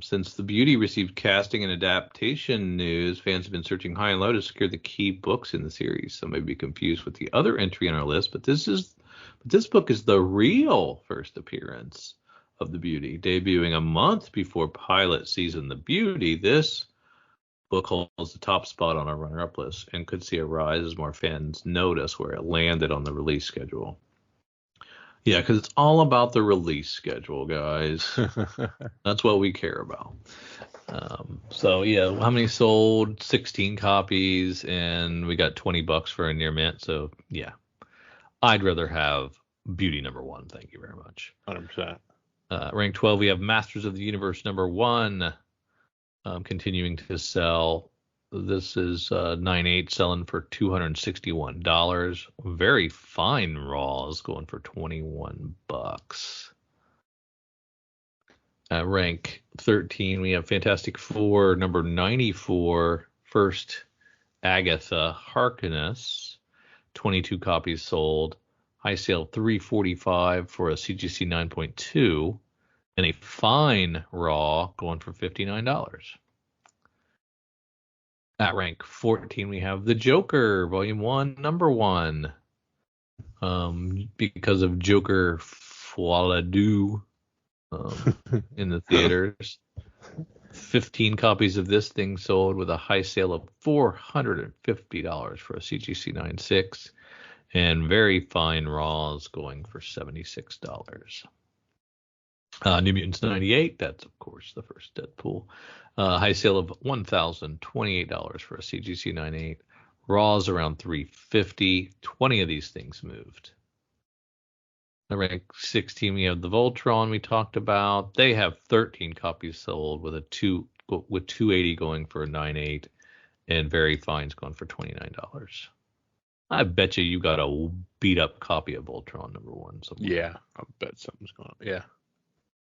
Since the Beauty received casting and adaptation news, fans have been searching high and low to secure the key books in the series. Some may be confused with the other entry on our list, but this book is the real first appearance of the Beauty, debuting a month before Pilot Season The Beauty. This book holds the top spot on our runner-up list and could see a rise as more fans notice where it landed on the release schedule. Yeah, because it's all about the release schedule, guys. That's what we care about. So, yeah, how many sold? 16 copies, and we got $20 for a near mint. So, yeah, I'd rather have Beauty number 1. Thank you very much. 100%. Rank 12, we have Masters of the Universe number 1 continuing to sell. This is 9.8 selling for $261. Very fine raws going for $21. At rank 13, we have Fantastic Four number 94, first Agatha Harkness. 22 copies sold. High sale $345 for a CGC 9.2, and a fine raw going for $59. At rank 14, we have The Joker, Volume 1, number 1. Because of Joker Folie in the theaters. 15 copies of this thing sold with a high sale of $450 for a CGC 9.6 And very fine raws going for $76. New Mutants 98, that's of course the first Deadpool. High sale of $1,028 for a CGC 98. Raws around $350. 20 of these things moved. At rank 16, we have the Voltron we talked about. They have 13 copies sold with 280 going for a 98 and very fines going for $29. I bet you got a beat up copy of Voltron #1 somewhere. Yeah, I bet something's going on. Yeah.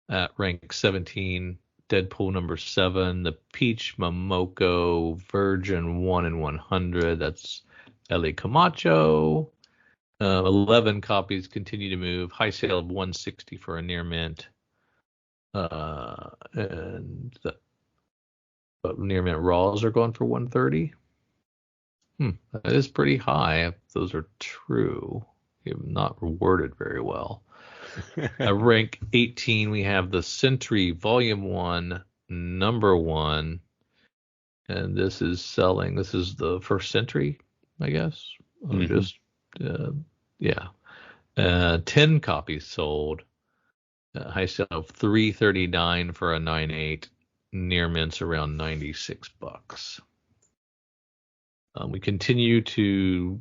At rank 17, Deadpool #7, the Peach Momoko Virgin 1 in 100. That's Ellie Camacho. 11 copies continue to move. High sale of $160 for a near mint. And but near mint raws are going for $130. That is pretty high if those are true. You have not worded very well. At rank 18, we have the Sentry Volume 1, #1. And this is selling. This is the first Sentry, I guess. Yeah. 10 copies sold. High sale of $339 for a 98. Near mints around $96. We continue to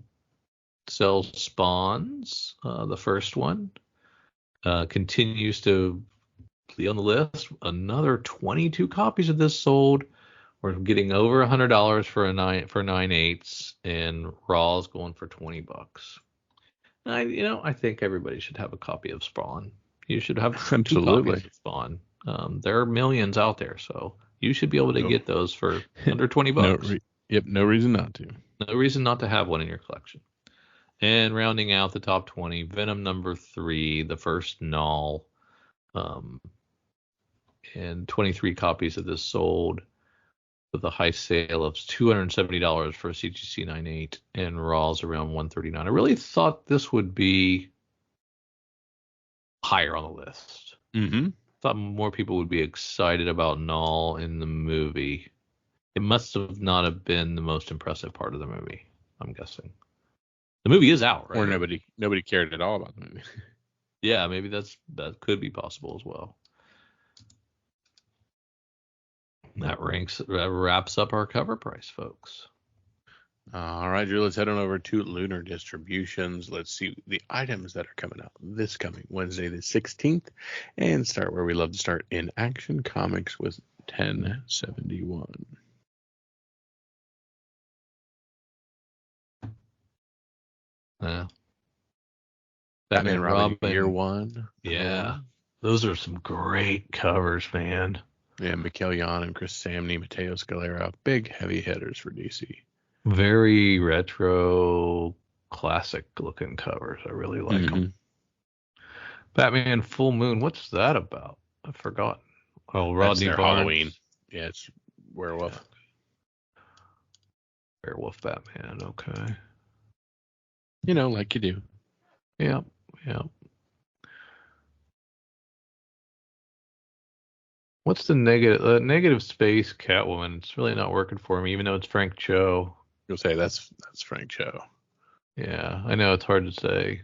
sell spawns. The first one continues to be on the list. Another 22 copies of this sold. We're getting over $100 for 9/8s, and raws going for $20. I think everybody should have a copy of Spawn. You should have two copies of Spawn. There are millions out there, so you should be able to get those for under $20. No reason not to. No reason not to have one in your collection. And rounding out the top 20, Venom #3, the first Null, and 23 copies of this sold with a high sale of $270 for a CGC 98 and raws around $139. I really thought this would be higher on the list. Thought more people would be excited about Null in the movie. It must have not have been the most impressive part of the movie, I'm guessing. The movie is out, right? Or nobody cared at all about the movie. Yeah, maybe that could be possible as well. That wraps up our cover price, folks. All right, Drew, let's head on over to Lunar Distributions. Let's see the items that are coming out this coming Wednesday the 16th, and start where we love to start, in Action Comics with 1071. Batman Robin Year One. Yeah. Those are some great covers, man. Yeah, MacKay and Chris Samney, Mateo Scalera, big heavy hitters for DC. Very retro, classic looking covers. I really like them. Batman Full Moon. What's that about? I've forgotten. Oh, Rodney Barnes. Halloween. Yeah, it's werewolf. Werewolf Batman. Okay. Like you do. Yeah. What's the negative space Catwoman? It's really not working for me, even though it's Frank Cho. You'll say that's Frank Cho. Yeah, I know it's hard to say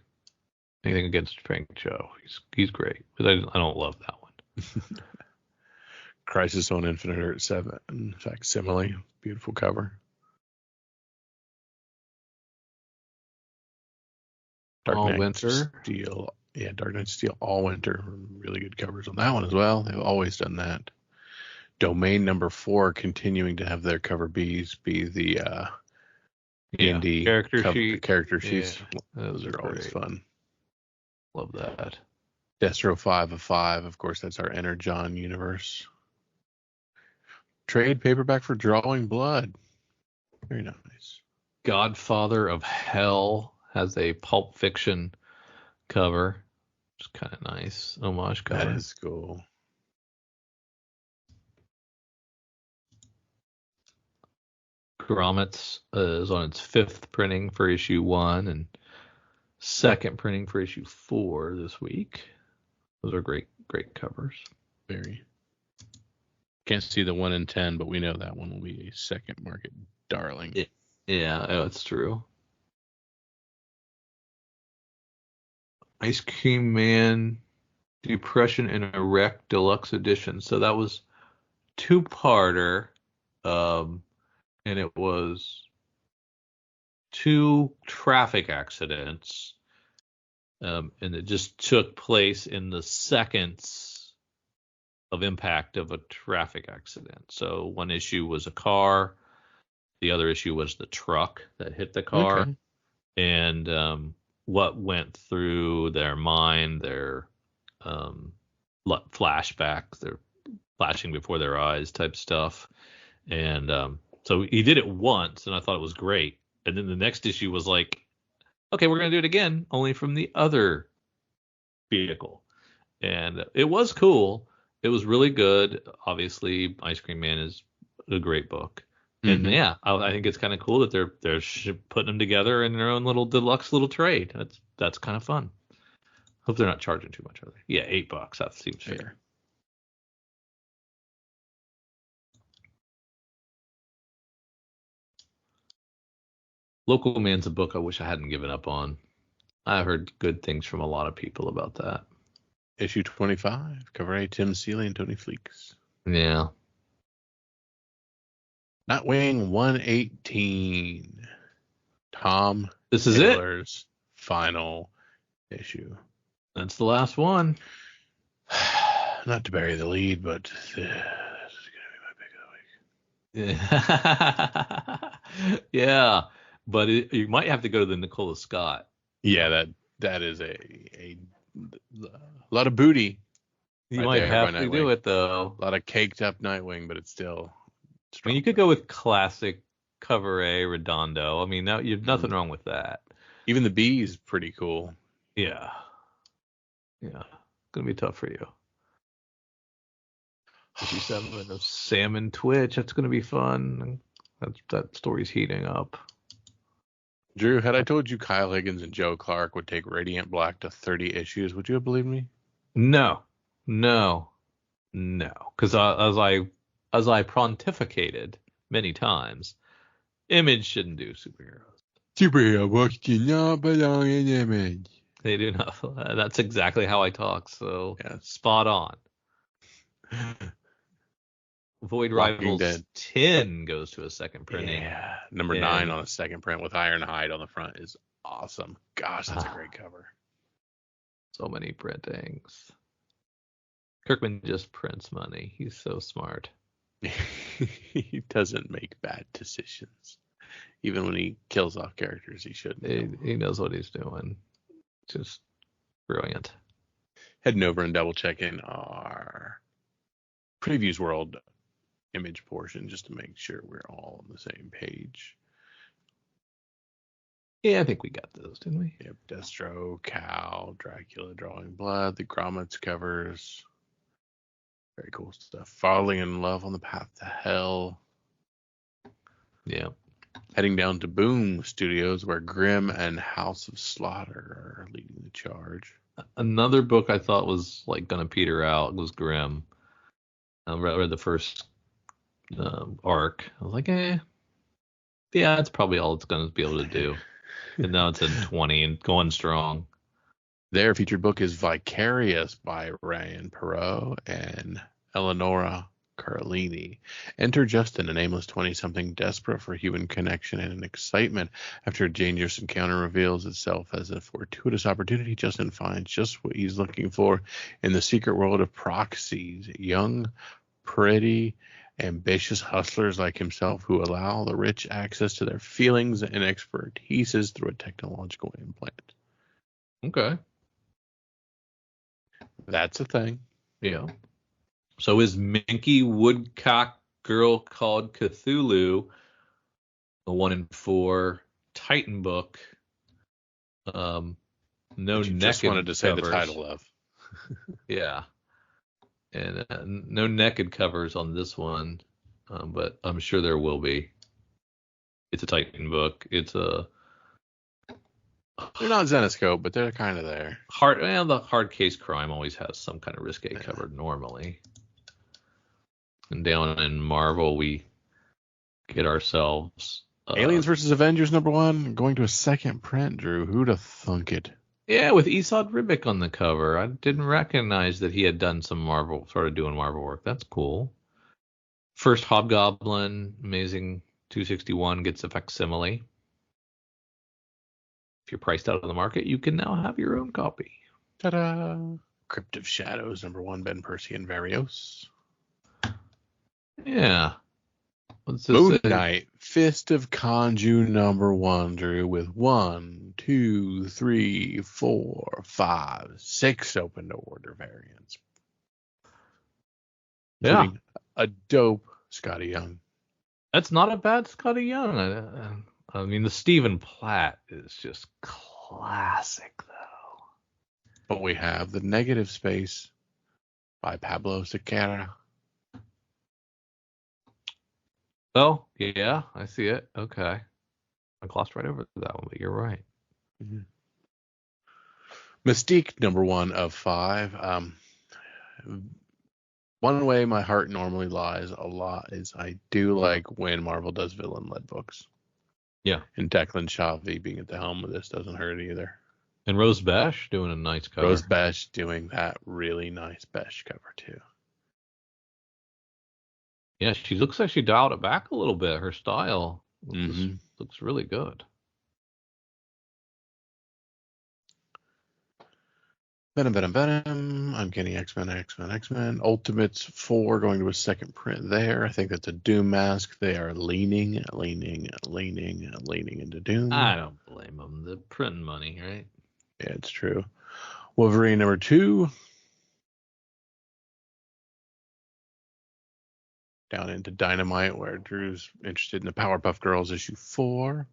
anything against Frank Cho. He's great, but I don't love that one. Crisis on Infinite Earth 7 facsimile, beautiful cover. Dark Knight Steel. Yeah, Dark Knight Steel All Winter. Really good covers on that one as well. They've always done that. Domain #4 continuing to have their cover be the indie character sheets. Yeah, those are always fun. Love that. Destro 5 of 5. Of course, that's our Energon universe. Trade paperback for Drawing Blood. Very nice. Godfather of Hell has a Pulp Fiction cover. It's kind of nice. Homage cover. That is cool. Grommets is on its 5th printing for issue 1 and 2nd printing for issue 4 this week. Those are great covers. Very. Can't see the 1 in 10, but we know that one will be a second market darling. Yeah, that's true. Ice Cream Man, Depression in a Wreck Deluxe Edition. So that was two-parter, and it was two traffic accidents, and it just took place in the seconds of impact of a traffic accident. So one issue was a car, the other issue was the truck that hit the car, Okay. and what went through their mind, their flashbacks, their flashing before their eyes type stuff. And so he did it once, and I thought it was great. And then the next issue was like, okay, we're going to do it again, only from the other vehicle. And it was cool. It was really good. Obviously, Ice Cream Man is a great book. And Mhm. yeah, I think it's kind of cool that they're putting them together in their own little deluxe little trade. That's kind of fun. Hope they're not charging too much, are they? Yeah, $8. That seems fair. Yeah. Local Man's a book I wish I hadn't given up on. I heard good things from a lot of people about that. Issue 25, cover A, Tim Seeley and Tony Fleeks. Yeah. Nightwing 118. Tom This is Taylor's final issue. That's the last one. Not to bury the lead, but this is going to be my pick of the week. Yeah. Yeah. But you might have to go to the Nicola Scott. Yeah, that is a lot of booty. You right might there have by to Nightwing. do it, though. A lot of caked up Nightwing, but it's still I strong. mean, you could go with classic cover A Redondo. I mean, you have nothing wrong with that. Even the B is pretty cool. Yeah. Yeah. Gonna be tough for you. 57 of Sam and Twitch. That's gonna be fun. That story's heating up. Drew, had I told you Kyle Higgins and Joe Clark would take Radiant Black to 30 issues, would you have believed me? No. Because as I pontificated many times, Image shouldn't do superheroes. Superhero books do not belong in Image. They do not. That's exactly how I talk. So Yeah. spot on. Void Walking Rivals Dead. 10 goes to a second printing. Yeah, number 9 on a second print with Ironhide on the front is awesome. Gosh, that's a great cover. So many printings. Kirkman just prints money. He's so smart. He doesn't make bad decisions. Even when he kills off characters, he shouldn't. He knows what he's doing. Just brilliant. Heading over and double checking our Previews World Image portion just to make sure we're all on the same page. Yeah, I think we got those, didn't we? Yep, Destro, Cal, Dracula Drawing Blood, the Grommets covers. Very cool stuff. Falling in Love on the Path to Hell. Yeah. Heading down to Boom Studios, where Grimm and House of Slaughter are leading the charge. Another book I thought was like gonna peter out was Grimm. I read the first arc. I was like, yeah, that's probably all it's gonna be able to do. And now it's in 20 and going strong. Their featured book is Vicarious by Ryan Perot and Eleonora Carlini. Enter Justin, a nameless 20-something desperate for human connection and an excitement. After a dangerous encounter reveals itself as a fortuitous opportunity, Justin finds just what he's looking for in the secret world of proxies. Young, pretty, ambitious hustlers like himself who allow the rich access to their feelings and expertises through a technological implant. Okay. That's a thing. Yeah. So is Minky Woodcock Girl Called Cthulhu a 1-in-4 Titan book? No naked just wanted to say covers. the title of. Yeah. And no naked covers on this one, but I'm sure there will be. It's a Titan book. It's a They're not Zenoscope, but they're kind of there. the hard case crime always has some kind of risque cover normally. And down in Marvel, we get ourselves Aliens vs. Avengers #1 going to a second print, Drew. Who'd have thunk it? Yeah, with Esad Ribic on the cover. I didn't recognize that he had done some Marvel, started doing Marvel work. That's cool. First Hobgoblin, Amazing 261 gets a facsimile. If you're priced out of the market, you can now have your own copy. Ta-da! Crypt of Shadows, #1, Ben Percy and Varios. Yeah. What's this Moon say? Knight, Fist of KHONSHU #1, Drew, with 1, 2, 3, 4, 5, 6 open to order variants. Yeah. Including a dope Scotty Young. That's not a bad Scotty Young. I mean, the Stephen Platt is just classic, though. But we have the Negative Space by Pablo Sequeira. Oh, yeah, I see it. Okay. I glossed right over that one, but you're right. Mm-hmm. Mystique #1 of 5. One way my heart normally lies a lot is I do like when Marvel does villain-led books. Yeah. And Declan Shalvey being at the helm of this doesn't hurt either. And Rose Besh doing a nice cover. Rose Besh doing that really nice Besh cover, too. Yeah, she looks like she dialed it back a little bit. Her style looks really good. Venom. I'm getting X-Men. Ultimates 4 going to a second print there. I think that's a Doom mask. They are leaning into Doom. I don't blame them. The printing money, right? Yeah, it's true. Wolverine #2. Down into Dynamite, where Drew's interested in the Powerpuff Girls #4.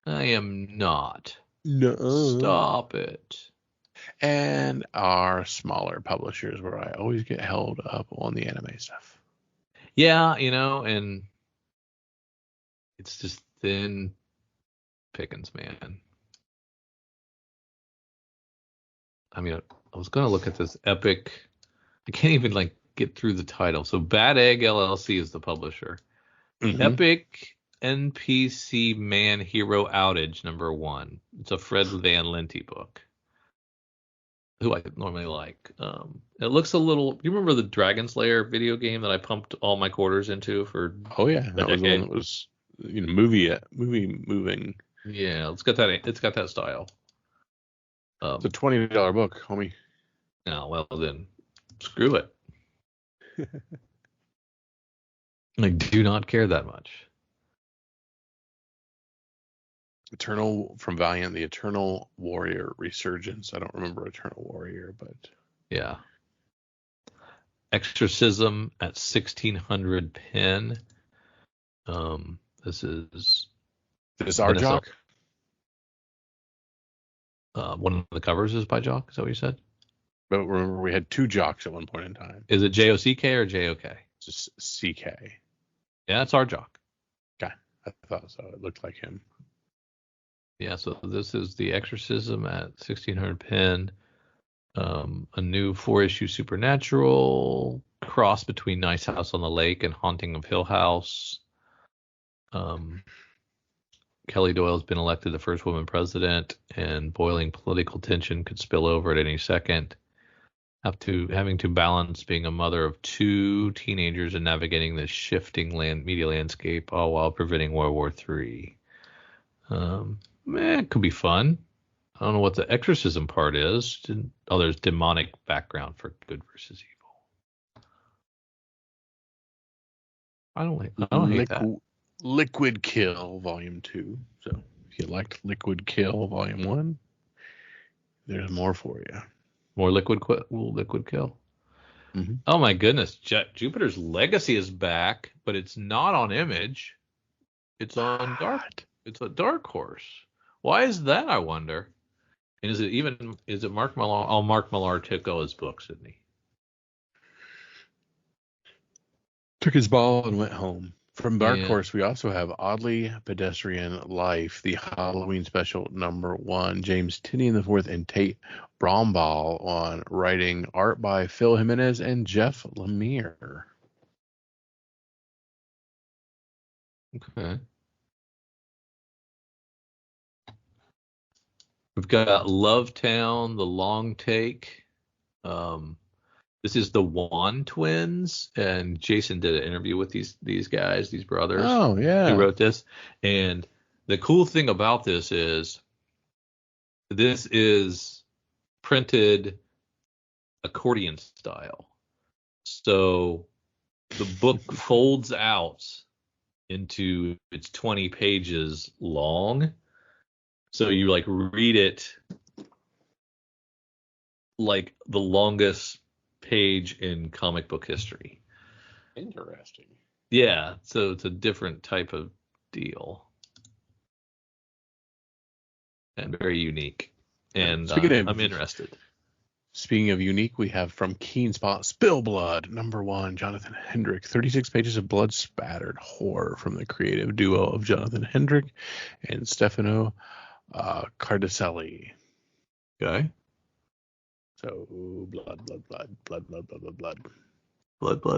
I am not. No. Stop it. And our smaller publishers, where I always get held up on the anime stuff. Yeah, and it's just thin pickings, man. I mean, I was gonna look at this epic. I can't even get through the title. So Bad Egg LLC is the publisher. Mm-hmm. Epic NPC Man Hero Outage #1. It's a Fred Van Lente book, who I normally like. It looks a little. You remember the Dragon Slayer video game that I pumped all my quarters into for? Oh yeah, that was the one that was movie moving. Yeah, it's got that style. It's a $20 book, homie. No, well then, screw it. I do not care that much. From Valiant, the Eternal Warrior Resurgence. I don't remember Eternal Warrior, but yeah. Exorcism at 1600 pen. This is our Jock. One of the covers is by Jock. Is that what you said? But remember, we had 2 Jocks at one point in time. Is it JOCK or JOK? It's just CK. Yeah, it's our Jock. Okay, I thought so. It looked like him. Yeah, so this is the Exorcism at 1600 pen. A new 4-issue Supernatural cross between Nice House on the Lake and Haunting of Hill House. Kelly Doyle has been elected the first woman president, and boiling political tension could spill over at any second. Having to balance being a mother of 2 teenagers and navigating this shifting media landscape, all while preventing World War III. It could be fun. I don't know what the exorcism part is. There's demonic background for good versus evil. I don't hate that. Liquid Kill Volume 2. So if you liked Liquid Kill Volume 1, there's more for you. More Liquid Kill. Mm-hmm. Oh my goodness, Jupiter's Legacy is back, but it's not on Image. It's on Dark. It's a Dark Horse. Why is that, I wonder? And is it Mark Millar? Oh, Mark Millar took all his books, didn't he? Took his ball and went home. From Dark Horse, we also have Oddly Pedestrian Life, the Halloween special #1. James Tynion IV and Tate Brombaugh on writing, art by Phil Jimenez and Jeff Lemire. Okay. We've got Lovetown, The Long Take. This is the Wan twins, and Jason did an interview with these guys, these brothers Oh, who yeah. wrote this. And the cool thing about this is printed accordion style. So the book folds out into it's 20 pages long. So you like read it like the longest page in comic book history. Interesting. Yeah, so it's a different type of deal. And very unique. And I'm interested. Speaking of unique, we have from Keen Spot, Spill Blood, #1, Jonathan Hendrick. 36 pages of blood-spattered horror from the creative duo of Jonathan Hendrick and Stefano Cardacelli. Okay. So, blood.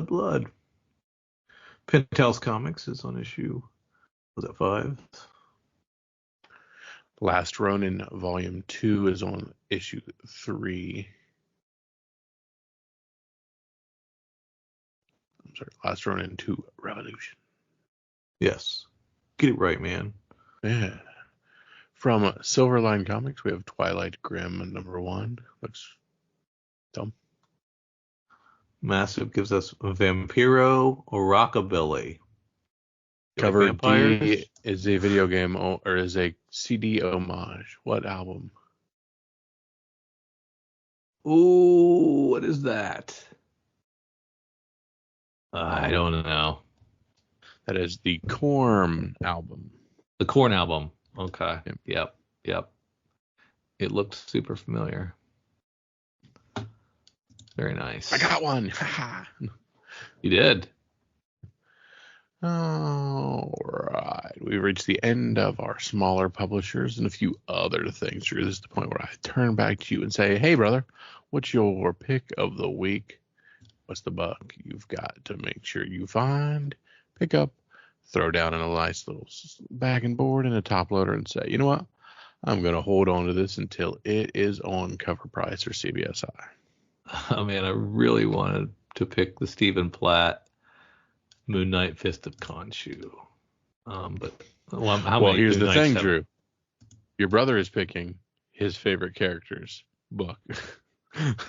Blood. Penthouse Comics is on issue, was that 5? Last Ronin Volume 2 is on issue 3. I'm sorry, Last Ronin 2 Revolution. Yes. Get it right, man. Yeah. From Silverline Comics, we have Twilight Grim #1. Looks dumb. Massive gives us Vampiro or Rockabilly. Cover D is a video game or is a CD homage. What album? Ooh, what is that? I don't know. That is the Korn album. The Korn album. Okay. Yep. It looked super familiar. Very nice. I got one. You did. All right. We've reached the end of our smaller publishers and a few other things. Drew, this is the point where I turn back to you and say, hey, brother, what's your pick of the week? What's the buck you've got to make sure you find, pick up, throw down in a nice little bag and board and a top loader and say, you know what? I'm going to hold on to this until it is on cover price or CBSI. Oh, man, I really wanted to pick the Stephen Platt Moon Knight Fist of Khonshu. Here's the thing, Drew. Your brother is picking his favorite character's book.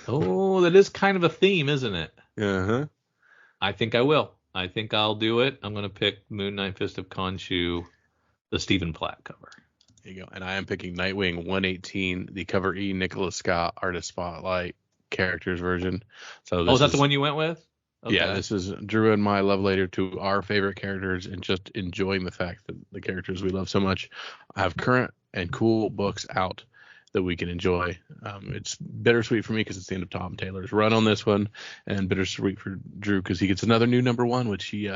Oh, that is kind of a theme, isn't it? Uh-huh. I think I will. I think I'll do it. I'm going to pick Moon Knight Fist of Khonshu, the Stephen Platt cover. There you go. And I am picking Nightwing 118, the cover E Nicola Scott Artist Spotlight characters version. So is that the one you went with? Okay. Yeah, this is Drew and my love letter to our favorite characters and just enjoying the fact that the characters we love so much have current and cool books out that we can enjoy. It's bittersweet for me because it's the end of Tom Taylor's run on this one, and bittersweet for Drew because he gets another new #1, which he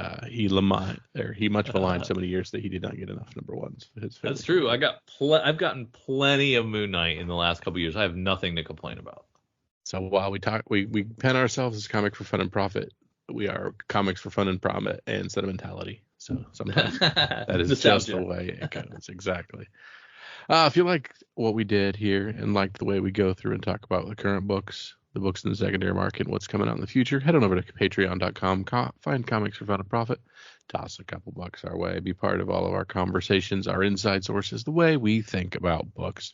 much maligned so many years that he did not get enough #1s. That's true. I've gotten plenty of Moon Knight in the last couple of years. I have nothing to complain about. So while we pen ourselves as comic for fun and profit, we are comics for fun and profit and sentimentality. So sometimes that is just the way it goes. Exactly. If you like what we did here and like the way we go through and talk about the current books, the books in the secondary market, and what's coming out in the future, head on over to patreon.com, find comics for fun and profit, toss a couple bucks our way, be part of all of our conversations, our inside sources, the way we think about books.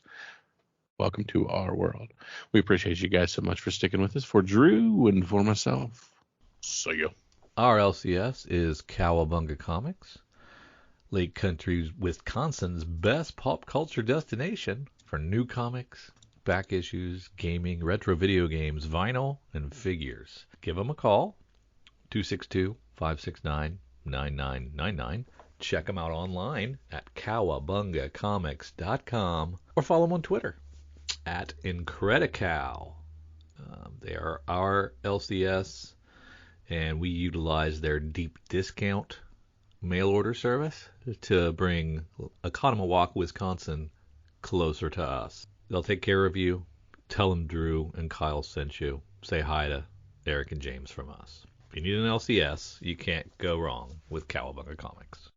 Welcome to our world. We appreciate you guys so much for sticking with us. For Drew and for myself, see ya. Our LCS is Cowabunga Comics, Lake Country, Wisconsin's best pop culture destination for new comics, back issues, gaming, retro video games, vinyl, and figures. Give them a call, 262-569-9999. Check them out online at cowabungacomics.com or follow them on Twitter at Incredicow. They are our LCS, and we utilize their deep discount mail order service to bring Oconomowoc, Wisconsin closer to us. They'll take care of you. Tell them Drew and Kyle sent you. Say hi to Eric and James from us. If you need an LCS, you can't go wrong with Cowabunga Comics.